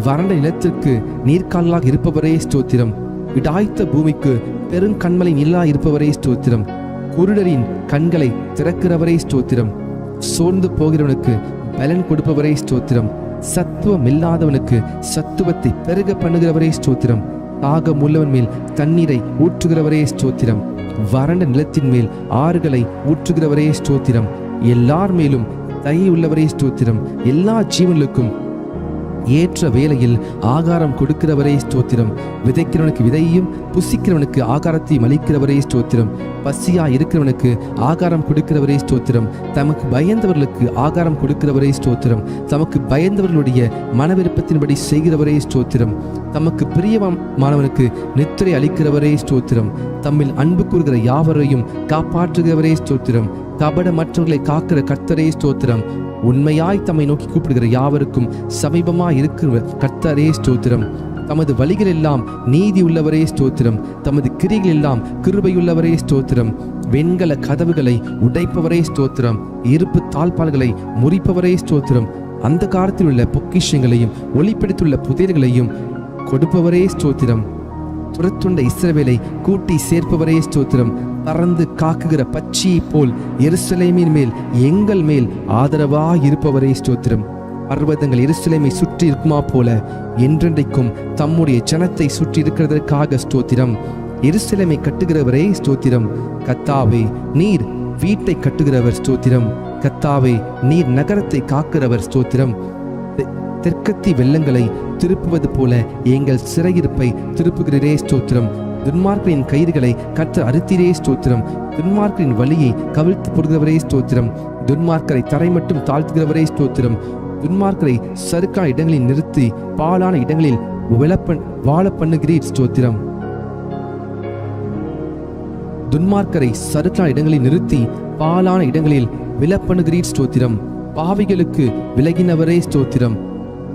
வறண்ட நிலத்திற்கு நீர்க்காலாக இருப்பவரே ஸ்தோத்திரம். இடாய்த்த பூமிக்கு பெருங்கண்மலை நிலா இருப்பவரே ஸ்தோத்திரம். குருடரின் கண்களை திறக்கிறவரே ஸ்தோத்திரம். சோர்ந்து போகிறவனுக்கு பலன் கொடுப்பவரே ஸ்தோத்திரம். சத்துவம் இல்லாதவனுக்கு சத்துவத்தை பெருக பண்ணுகிறவரே ஸ்தோத்திரம். தாகம் உள்ளவன் மேல் தண்ணீரை ஊற்றுகிறவரே ஸ்தோத்திரம். வறண்ட நிலத்தின் மேல் ஆறுகளை ஊற்றுகிறவரே ஸ்தோத்திரம். எல்லார் மேலும் தயை உள்ளவரே ஸ்தோத்திரம். எல்லா ஜீவன்களுக்கும் ஏற்ற வேளையில் ஆகாரம் கொடுக்கிறவரே ஸ்தோத்திரம். விதைக்கிறவனுக்கு விதையையும் புசிக்கிறவனுக்கு ஆகாரத்தையும் அளிக்கிறவரே ஸ்தோத்திரம். பசியா இருக்கிறவனுக்கு ஆகாரம் கொடுக்கிறவரே ஸ்தோத்திரம். தமக்கு பயந்தவர்களுக்கு ஆகாரம் கொடுக்கிறவரே ஸ்தோத்திரம். தமக்கு பயந்தவர்களுடைய மன விருப்பத்தின்படி செய்கிறவரே ஸ்தோத்திரம். தமக்கு பிரியமானவனுக்கு நித்திரை அளிக்கிறவரே ஸ்தோத்திரம். தம்மில் அன்பு கூறுகிற யாவரையும் காப்பாற்றுகிறவரே ஸ்தோத்திரம். கபடமற்றவர்களை காக்கிற கர்த்தரே ஸ்தோத்திரம். உண்மையாய் தம்மை நோக்கி கூப்பிடுகிற யாவருக்கும் சமீபமாய் இருக்கிற கர்த்தரே ஸ்தோத்திரம். தமது வழிகள் எல்லாம் நீதி உள்ளவரே ஸ்தோத்திரம். தமது கிரிகள் எல்லாம் கிருபையுள்ளவரே ஸ்தோத்திரம். வெண்கல கதவுகளை உடைப்பவரே ஸ்தோத்திரம். இருப்பு தாழ்பால்களை முறிப்பவரே ஸ்தோத்திரம். அந்த காலத்தில் உள்ள பொக்கிஷங்களையும் ஒளிப்படுத்தியுள்ள புதையல்களையும் கொடுப்பவரே ஸ்தோத்திரம். துரத்துண்ட இஸ்ரவேலை கூட்டி சேர்ப்பவரே ஸ்தோத்திரம். பறந்து காக்குகிற பட்சியை போல் எருசலேமின் மேல் எங்கள் மேல் ஆதரவாய் இருப்பவரே ஸ்தோத்திரம். பர்வதங்கள் எருசலேமை சுற்றி இருக்குமா போல என்றென்றைக்கும் தம்முடைய ஜனத்தை சுற்றி இருக்கிறதற்காக ஸ்தோத்திரம். எருசலேமை கட்டுகிறவரே ஸ்தோத்திரம். கர்த்தாவே, நீர் வீட்டை கட்டுகிறவர் ஸ்தோத்திரம். கர்த்தாவே, நீர் நகரத்தை காக்கிறவர் ஸ்தோத்திரம். தெற்கத்தி வெள்ளங்களை திருப்புவது போல எங்கள் சிறையிருப்பை திருப்புகிறே ஸ்தோத்திரம். துன்மார்க்கரின் கயிறுகளை கர்த்தர் அறுத்தீரே ஸ்தோத்திரம். துன்மார்க்கரின் வழியை கவிழ்த்து போடுகிறவரே ஸ்தோத்திரம். துன்மார்க்கரை தரை மட்டும் தாழ்த்துகிறவரே ஸ்தோத்திரம். துன்மார்க்கரை சறுக்கான இடங்களில் நிறுத்தி பாழான இடங்களில் வாழ பண்ணுகிறீர் ஸ்தோத்திரம். துன்மார்க்கரை சறுக்கான இடங்களில் நிறுத்தி பாழான இடங்களில் விழப்பண்ணுகிறீர் ஸ்தோத்திரம். பாவிகளுக்கு விலகினவரே ஸ்தோத்திரம்.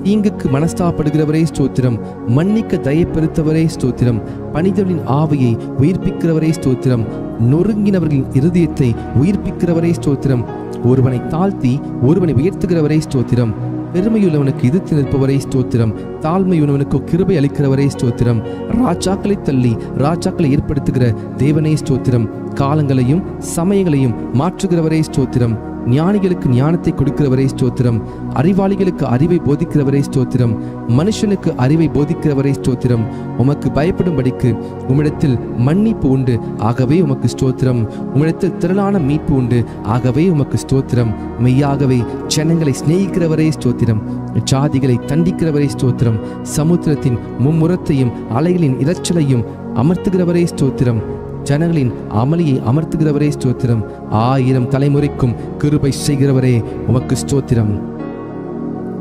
தீங்குக்கு மனஸ்தாப்படுகிறவரே ஸ்தோத்திரம். மன்னிக்க தயப்பெருத்தவரே ஸ்தோத்திரம். பணிதலின் ஆவியை உயிர்ப்பிக்கிறவரே ஸ்தோத்திரம். நொறுங்கினவர்களின் இருதயத்தை உயிர்ப்பிக்கிறவரே ஸ்தோத்திரம். ஒருவனை தாழ்த்தி ஒருவனை உயர்த்துகிறவரே ஸ்தோத்திரம். பெருமையுள்ளவனுக்கு எதிர்த்து நிற்பவரே ஸ்தோத்திரம். தாழ்மையுள்ளவனுக்கு கிருபை அளிக்கிறவரே ஸ்தோத்திரம். ராஜாக்களை தள்ளி ராஜாக்களை ஏற்படுத்துகிற தேவனே ஸ்தோத்திரம். காலங்களையும் சமயங்களையும் மாற்றுகிறவரே ஸ்தோத்திரம். ஞானிகளுக்கு ஞானத்தை கொடுக்கிறவரே ஸ்தோத்திரம். அறிவாளிகளுக்கு அறிவை போதிக்கிறவரே ஸ்தோத்திரம். மனுஷனுக்கு அறிவை போதிக்கிறவரே ஸ்தோத்திரம். உமக்கு பயப்படும்படிக்கு உம்மிடத்தில் மன்னிப்பு உண்டு, ஆகவே உமக்கு ஸ்தோத்திரம். உம்மிடத்தில் திரளான மீட்பு உண்டு, ஆகவே உமக்கு ஸ்தோத்திரம். மெய்யாகவே ஜனங்களை சிநேகிக்கிறவரே ஸ்தோத்திரம். ஜாதிகளை தண்டிக்கிறவரே ஸ்தோத்திரம். சமுத்திரத்தின் மும்முரத்தையும் அலைகளின் இரைச்சலையும் அமர்த்துகிறவரே ஸ்தோத்திரம். ஜனங்களின் அமளியை அமர்த்துகிறவரே ஸ்தோத்திரம். 1000 தலைமுறைக்கும் கிருபை செய்கிறவரே உமக்கு ஸ்தோத்திரம்.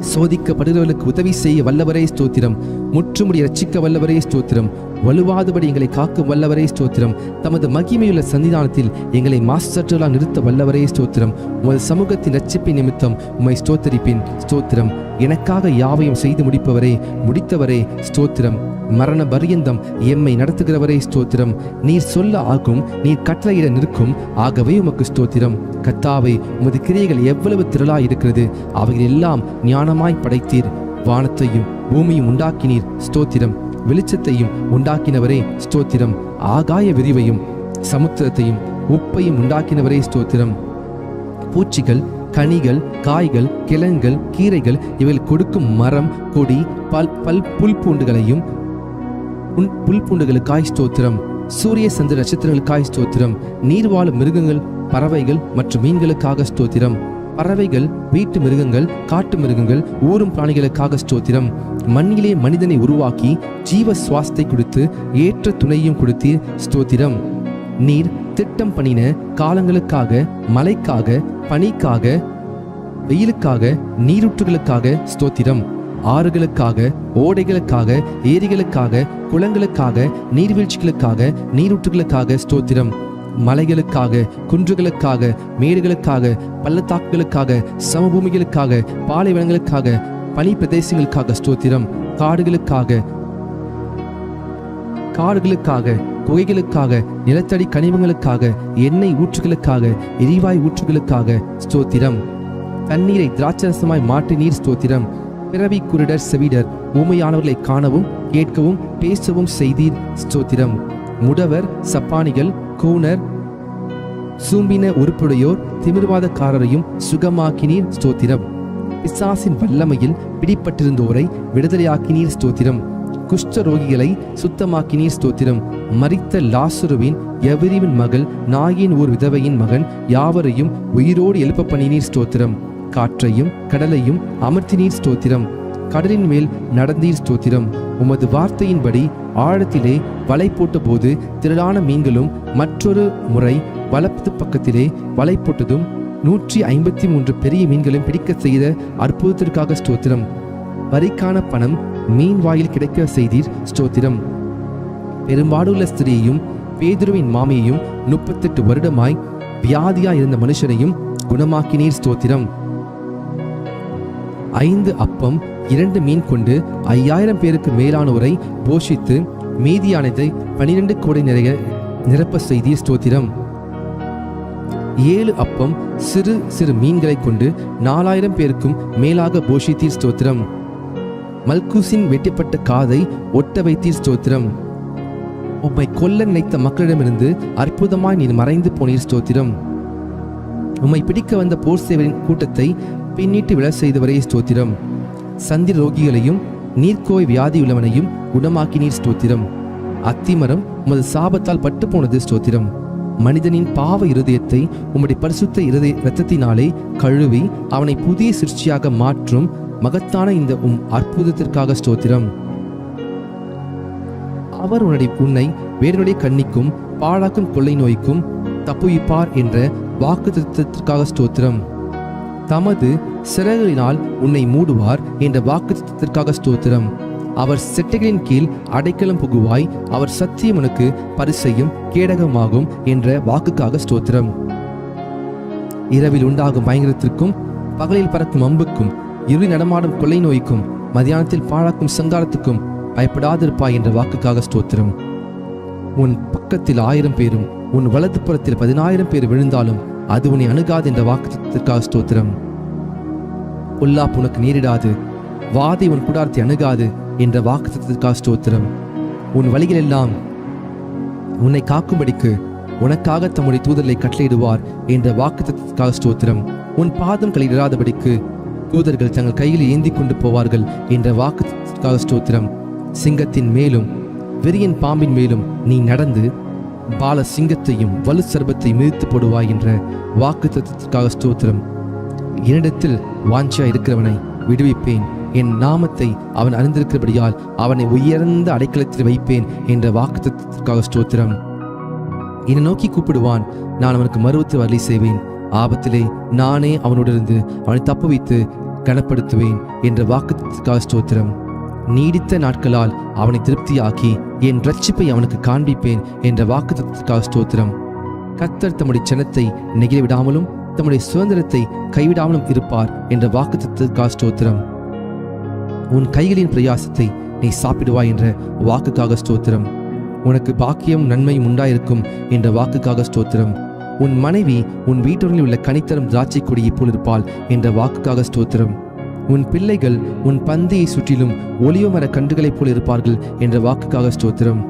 சோதிக்கப்படுகிறவர்களுக்கு உதவி செய்ய வல்லவரே ஸ்தோத்திரம். முற்றுமுடி ரட்சிக்க வல்லவரே ஸ்தோத்திரம். வலுவாதபடி எங்களை காக்கும் வல்லவரே ஸ்தோத்திரம். தமது மகிமையுள்ள சன்னிதானத்தில் எங்களை மாஸ்டர்களால் நிறுத்த வல்லவரே ஸ்தோத்திரம். உமது சமூகத்தின் ரட்சிப்பின் நிமித்தம் உம்மை ஸ்தோத்தரிப்பின் ஸ்தோத்திரம். எனக்காக யாவையும் செய்து முடித்தவரே ஸ்தோத்திரம். மரண பரியந்தம் எம்மை நடத்துகிறவரே ஸ்தோத்திரம். நீர் சொல்ல ஆகும், நீர் கட்டளையிட நிற்கும், ஆகவே உமக்கு ஸ்தோத்திரம். கர்த்தாவே, உமது கிரியைகள் எவ்வளவு திரளாய் இருக்கிறது. அவைகள் எல்லாம் ஞானமாய் படைத்தீர். வானத்தையும் பூமியும் உண்டாக்கினீர் ஸ்தோத்திரம். வெளிச்சத்தையும் உண்டாக்கினவரே ஸ்தோத்திரம். ஆகாய விரிவையும் சமுத்திரத்தையும் உப்பையும் உண்டாக்கினவரே ஸ்தோத்திரம். பூச்சிகள், கனிகள், காய்கள், கிழங்குகள், கீரைகள் இவைகள் கொடுக்கும் மரம், கொடி, புல் பூண்டுகளுக்காய் ஸ்தோத்திரம். சூரிய சந்திர நட்சத்திரங்களுக்காய் ஸ்தோத்திரம். நீர் வாழும் மிருகங்கள், பறவைகள் மற்றும் மீன்களுக்காக ஸ்தோத்திரம். பறவைகள், வீட்டு மிருகங்கள், காட்டு மிருகங்கள், ஊரும் பிராணிகளுக்காக ஸ்தோத்திரம். மண்ணிலே மனிதனை உருவாக்கி ஜீவ சுவாசத்தை கொடுத்து ஏற்ற துணையும் கொடுத்தீர் ஸ்தோத்திரம். நீர் திட்டம் பண்ணின காலங்களுக்காக, மழைக்காக, பனிக்காக, வெயிலுக்காக, நீரூற்றுகளுக்காக ஸ்தோத்திரம். ஆறுகளுக்காக, ஓடைகளுக்காக, ஏரிகளுக்காக, குளங்களுக்காக, நீர்வீழ்ச்சிகளுக்காக, நீரூற்றுகளுக்காக ஸ்தோத்திரம். மலைகளுக்காக, குன்றுகளுக்காக, மேடுகளுக்காக, பள்ளத்தாக்குகளுக்காக, சமபூமிகளுக்காக, பாலைவனங்களுக்காக, பனி பிரதேசங்களுக்காக ஸ்தோத்திரம். காடுகளுக்காக, குகைகளுக்காக, நிலத்தடி கனிமங்களுக்காக, எண்ணெய் ஊற்றுகளுக்காக, எரிவாயு ஊற்றுகளுக்காக ஸ்தோத்திரம். தண்ணீரை திராட்சரசமாய் மாற்றினீர் ஸ்தோத்திரம். பிறவி குருடர் செவிடர் ஊமையானவர்களை காணவும் கேட்கவும் பேசவும் செய்தீர் ஸ்தோத்திரம். முடவர், சப்பானிகள், கூனர், சூம்பின உறுப்புடையோர், திமிர்வாதக்காரரையும் சுகமாக்கினீர் ஸ்தோத்திரம். பிசாசின் வல்லமையில் பிடிப்பட்டிருந்தோரை விடுதலையாக்கினீர் ஸ்தோத்திரம். குஷ்ட ரோகிகளை சுத்தமாக்கினீர் ஸ்தோத்திரம். மரித்த லாசருவின் எவரிவின் மகள் நாயின் ஓர் விதவையின் மகன் யாவரையும் உயிரோடு எழுப்ப பண்ணினீர் ஸ்தோத்திரம். காற்றையும் கடலையும் அமர்த்தினீர் ஸ்தோத்திரம். கடலின் மேல் நடந்தீர் ஸ்தோத்திரம். உமது வார்த்தையின்படி ஆழத்திலே வலை போட்ட போது திரளான மீன்களும் மற்றொரு முறை வலது பக்கத்திலே வலை போட்டதும் 153 பெரிய மீன்களும் பிடிக்க செய்த அற்புதத்திற்காக ஸ்தோத்திரம். வரிக்கான பணம் மீன் வாயில் கிடைக்க செய்தீர் ஸ்தோத்திரம். பெரும்பாடுள்ள ஸ்திரீயையும் பேதுருவின் மாமியையும் 38 வருடமாய் வியாதியாய் இருந்த மனுஷனையும் குணமாக்கினீர் ஸ்தோத்திரம். 5 அப்பம் 2 மீன் கொண்டு 5000 பேருக்கு மேலானோரை போஷித்து மீதியானதை 12 கோடை நிறைய நிரப்ப செய்தீர் ஸ்தோத்திரம். 7 அப்பம் சிறு சிறு மீன்களை கொண்டு 4000 பேருக்கும் மேலாக போஷித்தீர் ஸ்தோத்திரம். மல்கூசின் வெட்டப்பட்ட காதை ஒட்ட வைத்தீர் ஸ்தோத்திரம். உம்மை கொல்ல நினைத்த மக்களிடமிருந்து அற்புதமாய் நீர் மறைந்து போனீர் ஸ்தோத்திரம். உம்மை பிடிக்க வந்த போர் சேவரின் கூட்டத்தை பின்னிட்டு விழ செய்தவரே ஸ்தோத்திரம். சந்திர ரோகிகளையும் நீர்க்கோய் வியாதியுள்ளவனையும் குணமாக்கினீர் ஸ்தோத்திரம். அத்திமரம் உமது சாபத்தால் பட்டு போனது ஸ்தோத்திரம். மனிதனின் பாவ இருதயத்தை உம்முடைய பரிசுத்த இரத்தத்தினாலே கழுவி அவனை புதிய சிருஷ்டியாக மாற்றும் மகத்தான இந்த அற்புதத்திற்காக ஸ்தோத்திரம். அவர் உன்னை வேறனுடைய கண்ணிக்கும் பாழாக்கும் கொள்ளை நோய்க்கும் தப்புவிப்பார் என்ற வாக்குத்தத்தத்திற்காக ஸ்தோத்திரம். தமது சிறகுகளினால் உன்னை மூடுவார் என்ற வாக்குத்தத்தத்திற்காக ஸ்தோத்திரம். அவர் செட்டைகளின் கீழ் அடைக்கலம் புகுவாய், அவர் சத்தியம் உனக்கு பரிசையும் கேடகமாகும் என்ற வாக்குக்காக ஸ்தோத்திரம். இரவில் உண்டாகும் பயங்கரத்திற்கும் பகலில் பறக்கும் அம்புக்கும் இருளில் நடமாடும் கொள்ளை நோய்க்கும் மதியானத்தில் பாழாக்கும் சங்காரத்துக்கும் பயப்படாதிருப்பாய் என்ற வாக்குக்காக ஸ்தோத்திரம். உன் பக்கத்தில் 1000 பேரும் உன் வலது புறத்தில் 10000 பேர் விழுந்தாலும் அது உன்னை அணுகாது என்ற வாக்குக்காக ஸ்தோத்திரம். பொல்லாப்பு உனக்கு நேரிடாது, வாதை உன் கூடாரத்தை அணுகாது என்ற வாக்குத்தத்திற்காக ஸ்தோத்திரம். உன் வழிகள் எல்லாம் உன்னை காக்கும்படிக்கு உனக்காக தம்முடைய தூதர்களை கட்டளையிடுவார் என்ற வாக்குத்தத்திற்காக ஸ்தோத்திரம். உன் பாதம் களையிடாதபடிக்கு தூதர்கள் தங்கள் கையில் ஏந்தி கொண்டு போவார்கள் என்ற வாக்குத்தத்திற்காக ஸ்தோத்திரம். சிங்கத்தின் மேலும் வெறியன் பாம்பின் மேலும் நீ நடந்து பால சிங்கத்தையும் வலு சர்பத்தை மிதித்து போடுவாய் என்ற வாக்குத்தத்திற்காக ஸ்தோத்திரம். என்னிடத்தில் வாஞ்சியா இருக்கிறவனை விடுவிப்பேன், என் நாமத்தை அவன் அறிந்திருக்கிறபடியால் அவனை உயர்ந்த அடைக்கலத்தில் வைப்பேன் என்ற வாக்குத்தத்திற்காக ஸ்தோத்திரம். என்னை நோக்கி கூப்பிடுவான், நான் அவனுக்கு மறுத்து வரலி செய்வேன். ஆபத்திலே நானே அவனோடிருந்து அவனை தப்புவித்து கனப்படுத்துவேன் என்ற வாக்குத்தத்திற்காக ஸ்தோத்திரம். நீடித்த நாட்களால் அவனை திருப்தியாக்கி என் இரட்சிப்பை அவனுக்கு காண்பிப்பேன் என்ற வாக்குத்தத்திற்காக ஸ்தோத்திரம். கர்த்தர் தம்முடைய ஜனத்தை நெகிழ விடாமலும் தம்முடைய சுதந்திரத்தை கைவிடாமலும் இருப்பார் என்ற வாக்குத்தத்திற்காக ஸ்தோத்திரம். உன் கைகளின் பிரயாசத்தை நீ சாப்பிடுவாய் என்ற வாக்குக்காக ஸ்தோத்திரம். உனக்கு பாக்கியம் நன்மையும் உண்டாயிருக்கும் என்ற வாக்குக்காக ஸ்தோத்திரம். உன் மனைவி உன் வீட்டோரில் உள்ள கனித்தரும் திராட்சை கொடியை போல் இருப்பாள் என்ற வாக்குக்காக ஸ்தோத்திரம். உன் பிள்ளைகள் உன் பந்தியை சுற்றிலும் ஒலிவ மர கன்றுகளைப் போல் இருப்பார்கள் என்ற வாக்குக்காக ஸ்தோத்திரம்.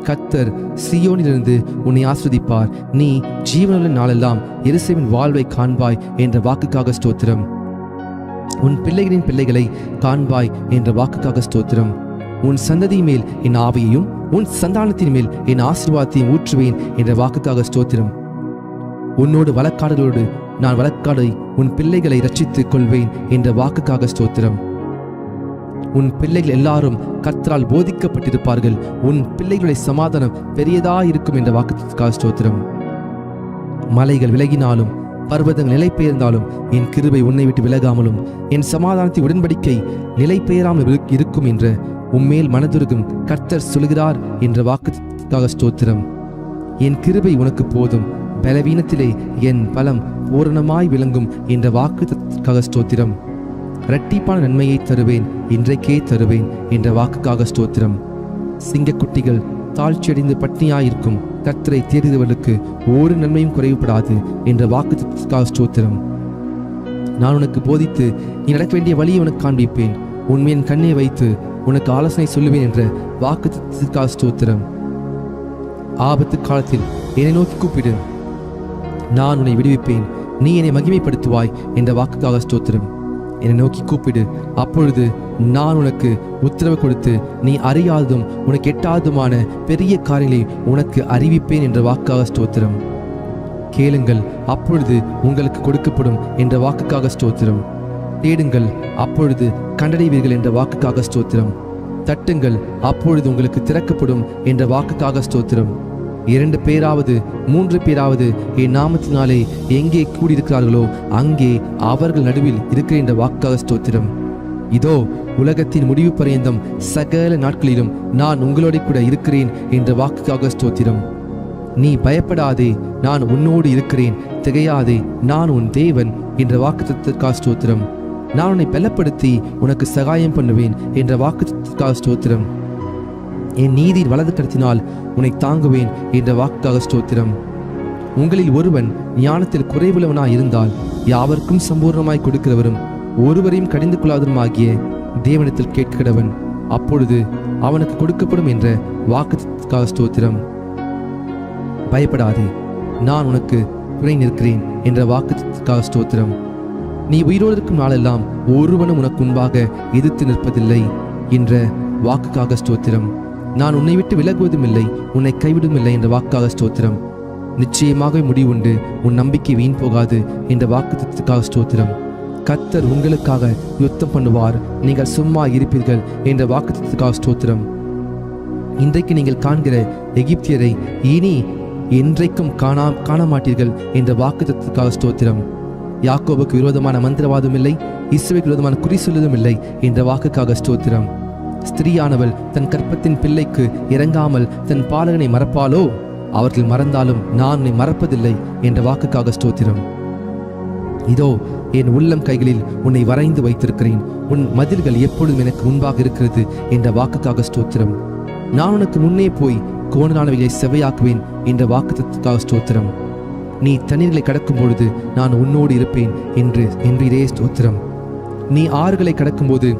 கர்த்தர் சீயோனிலிருந்து உன்னை ஆஸ்வதிப்பார், நீ ஜீவனுள்ள நாளெல்லாம் எருசலேமின் வாழ்வை காண்பாய் என்ற வாக்குக்காக ஸ்தோத்திரம். உன் பிள்ளைகளின் பிள்ளைகளை காண்பாய் என்ற வாக்குக்காக ஸ்தோத்திரம். உன் சந்ததி மேல் என் ஆவியையும் உன் சந்தானத்தின் மேல் என் ஆசீர்வாதத்தையும் ஊற்றுவேன் என்ற வாக்குக்காக ஸ்தோத்திரம். உன்னோடு வழக்காடுகளோடு நான் வழக்காடை உன் பிள்ளைகளை ரட்சித்துக் கொள்வேன் என்ற வாக்குக்காக ஸ்தோத்திரம். உன் பிள்ளைகள் எல்லாரும் கர்த்தரால் போதிக்கப்பட்டிருப்பார்கள், உன் பிள்ளைகளுடைய சமாதானம் பெரியதாயிருக்கும் என்ற வாக்குக்காக ஸ்தோத்திரம். மலைகள் விலகினாலும் பர்வதங்கள் நிலை பெயர்ந்தாலும் என் கிருபை உன்னை விட்டு விலகாமலும் என் சமாதானத்தின் உடன்படிக்கை நிலை பெயராமல் இருக்கும் என்ற உம்மேல் மனதுருகும் கர்த்தர் சொல்கிறார் என்ற வாக்குக்காக ஸ்தோத்திரம். என் கிருபை உனக்கு போதும், பலவீனத்திலே என் பலம் பூரணமாய் விளங்கும் என்ற வாக்குக்காக ஸ்தோத்திரம். இரட்டிப்பான நன்மையை தருவேன், இன்றைக்கே தருவேன் என்ற வாக்குக்காக ஸ்தோத்திரம். சிங்கக்குட்டிகள் தாழ்ச்சியடைந்து பட்டினியாயிருக்கும் கர்த்தரை தேடுகிறவர்களுக்கு ஒரு நன்மையும் குறைவுபடாது என்ற வாக்குத்தத்தத்திற்காக ஸ்தோத்திரம். நான் உனக்கு போதித்து நீ நடக்க வேண்டிய வழியை உனக்கு காண்பிப்பேன், உண்மையின் கண்ணை வைத்து உனக்கு ஆலோசனை சொல்லுவேன் என்ற வாக்குத்தத்தத்திற்காக ஸ்தோத்திரம். ஆபத்து காலத்தில் என்னை நோக்கி கூப்பிடு, நான் உன்னை விடுவிப்பேன், நீ என்னை மகிமைப்படுத்துவாய் என்ற வாக்குக்காக ஸ்தோத்திரம். என்னை நோக்கி கூப்பிடு, அப்பொழுது நான் உனக்கு உத்தரவு கொடுத்து நீ அறியாததும் உனக்கு எட்டாததுமான பெரிய காரியங்களை உனக்கு அறிவிப்பேன் என்ற வாக்காக ஸ்தோத்திரம். கேளுங்கள், அப்பொழுது உங்களுக்கு கொடுக்கப்படும் என்ற வாக்குக்காக ஸ்தோத்திரம். தேடுங்கள், அப்பொழுது கண்டடைவீர்கள் என்ற வாக்குக்காக ஸ்தோத்திரம். தட்டுங்கள், அப்பொழுது உங்களுக்கு திறக்கப்படும் என்ற வாக்குக்காக ஸ்தோத்திரம். 2 பேராவது 3 பேராவது என் நாமத்தினாலே எங்கே கூடியிருக்கிறார்களோ அங்கே அவர்கள் நடுவில் இருக்கிற என்ற வாக்காக ஸ்தோத்திரம். இதோ உலகத்தின் முடிவு பரியந்தம் சகல நாட்களிலும் நான் உங்களோட கூட இருக்கிறேன் என்ற வாக்குக்காக ஸ்தோத்திரம். நீ பயப்படாதே, நான் உன்னோடு இருக்கிறேன், திகையாதே, நான் உன் தேவன் என்ற வாக்குத்தத்தத்திற்காக ஸ்தோத்திரம். நான் உன்னை பலப்படுத்தி உனக்கு சகாயம் பண்ணுவேன் என்ற வாக்குத்தத்தத்திற்காக ஸ்தோத்திரம். என் நீதியின் வலது கரத்தினால் உன்னை தாங்குவேன் என்ற வாக்குக்காக ஸ்தோத்திரம். உங்களில் ஒருவன் ஞானத்தில் குறைவுள்ளவனாய் இருந்தால் யாவருக்கும் சம்பூர்ணமாய் கொடுக்கிறவரும் ஒருவரையும் கடிந்து கொள்ளாதவருமாகிய தேவனிடத்தில் கேட்கிறவன், அப்பொழுது அவனுக்கு கொடுக்கப்படும் என்ற வாக்குக்காக ஸ்தோத்திரம். பயப்படாதே, நான் உனக்கு துணை நிற்கிறேன் என்ற வாக்குக்காக ஸ்தோத்திரம். நீ உயிரோடு இருக்கும் நாளெல்லாம் ஒருவனும் உனக்கு முன்பாக எதிர்த்து நிற்பதில்லை என்ற வாக்குக்காக ஸ்தோத்திரம். நான் உன்னை விட்டு விலகுவதும் இல்லை, உன்னை கைவிடும் இல்லை என்ற வாக்காக ஸ்தோத்திரம். நிச்சயமாக முடிவுண்டு, உன் நம்பிக்கை வீண் போகாது என்ற வாக்குத்தத்தத்திற்காக ஸ்தோத்திரம். கர்த்தர் உங்களுக்காக யுத்தம் பண்ணுவார், நீங்கள் சும்மா இருப்பீர்கள் என்ற வாக்குத்தத்தத்திற்காக ஸ்தோத்திரம். இன்றைக்கு நீங்கள் காண்கிற எகிப்தியரை இனி என்றைக்கும் காண மாட்டீர்கள் என்ற வாக்குத்தத்தத்திற்காக ஸ்தோத்திரம். யாக்கோபுக்கு விரோதமான மந்திரவாதம் இல்லை, இஸ்ரவேலுக்கு விரோதமான குறி சொல்லுவதும் இல்லை என்ற வாக்குக்காக ஸ்தோத்திரம். ஸ்திரீயானவள் தன் கற்பத்தின் பிள்ளைக்கு இறங்காமல் தன் பாலகனை மறப்பாளோ? அவர்கள் மறந்தாலும் நான் உன்னை மறப்பதில்லை என்ற வாக்குக்காக ஸ்தோத்திரம். இதோ என் உள்ளம் கைகளில் உன்னை வரைந்து வைத்திருக்கிறேன், உன் மதில்கள் எப்பொழுதும் எனக்கு முன்பாக இருக்கிறது என்ற வாக்குக்காக ஸ்தோத்திரம். நான் உனக்கு முன்னே போய் கோணலானவைகளை செவையாக்குவேன் என்ற வாக்குத்தத்தத்திற்காக ஸ்தோத்திரம். நீ தண்ணீர்களை கடக்கும் பொழுது நான் உன்னோடு இருப்பேன் என்றே ஸ்தோத்திரம். நீ ஆறுகளை கடக்கும்போது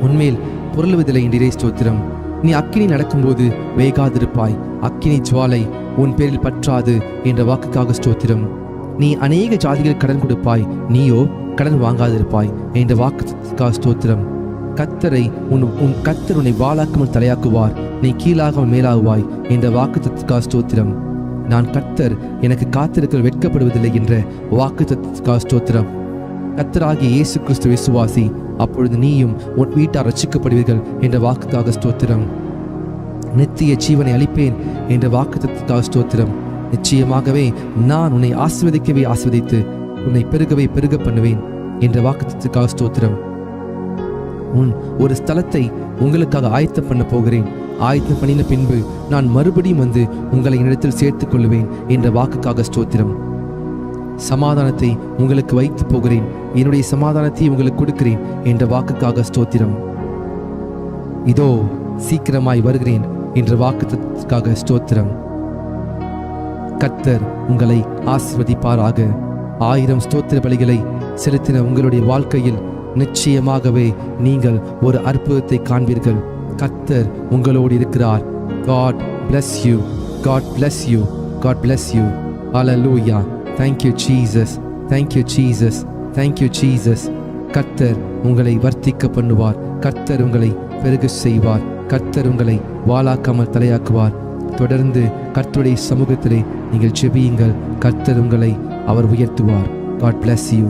உன்மேல் புரளுவதில்லை என்றே ஸ்தோத்திரம். நீ அக்கினி நடக்கும்போது வேகாதிருப்பாய், அக்கினி ஜுவாலை உன் பேரில் பற்றாது என்ற வாக்குக்காக ஸ்தோத்திரம். நீ அநேக ஜாதிகள் கடன் கொடுப்பாய், நீயோ கடன் வாங்காதிருப்பாய் என்ற வாக்குக்காக ஸ்தோத்திரம். கர்த்தரை உன் கர்த்தர் உன்னை வாளாக்காமல் தலையாக்குவார், நீ கீழாகாமல் மேலாகுவாய் என்ற வாக்குத்தத்தத்திற்காக ஸ்தோத்திரம். நான் கர்த்தர், எனக்கு காத்திருக்க வெட்கப்படுவதில்லை என்ற வாக்குத்தத்தத்திற்காக ஸ்தோத்திரம். கர்த்தராகிய இயேசு கிறிஸ்து விசுவாசி, அப்பொழுது நீயும் உன் வீட்டார் ரட்சிக்கப்படுவீர்கள் என்ற வாக்குக்காக ஸ்தோத்திரம். நித்திய ஜீவனை அளிப்பேன் என்ற வாக்குத்தத்தத்திற்காக ஸ்தோத்திரம். நிச்சயமாகவே நான் உன்னை ஆசீர்வதிக்கவே ஆசீர்வதித்து உன்னை பெருகவே பெருக பண்ணுவேன் என்ற வாக்குத்தத்தத்திற்காக ஸ்தோத்திரம். ஒரு ஸ்தலத்தை உங்களுக்காக ஆயத்தம் பண்ண போகிறேன், ஆயத்தம் பண்ணின பின்பு நான் மறுபடியும் வந்து உங்களை என்னிடத்தில் சேர்த்துக் கொள்ளுவேன் என்ற வாக்குக்காக ஸ்தோத்திரம். சமாதானத்தை உங்களுக்கு வைத்து போகிறேன், என்னுடைய சமாதானத்தை உங்களுக்கு கொடுக்கிறேன் என்ற வாக்குக்காக ஸ்தோத்திரம். இதோ சீக்கிரமாய் வருகிறேன் என்ற வாக்குக்காக ஸ்தோத்திரம். கர்த்தர் உங்களை ஆசீர்வதிப்பாராக. 1000 ஸ்தோத்திர பலிகளை செலுத்தின உங்களுடைய வாழ்க்கையில் நிச்சயமாகவே நீங்கள் ஒரு அற்புதத்தை காண்பீர்கள். கர்த்தர் உங்களோடு இருக்கிறார். God bless you. God bless you. God bless you. Hallelujah. Thank you Jesus. Thank you Jesus. Thank you Jesus. கர்த்தர் உங்களை வர்த்திக்க பண்ணுவார். கர்த்தர் உங்களை பெருக செய்வார். கர்த்தர் உங்களை வாளாக்காமல் தலையாக்குவார். தொடர்ந்து கர்த்தருடைய சமூகத்திலே நீங்கள் ஜெபியுங்கள். கர்த்தர் உங்களை அவர் உயர்த்துவார். God bless you.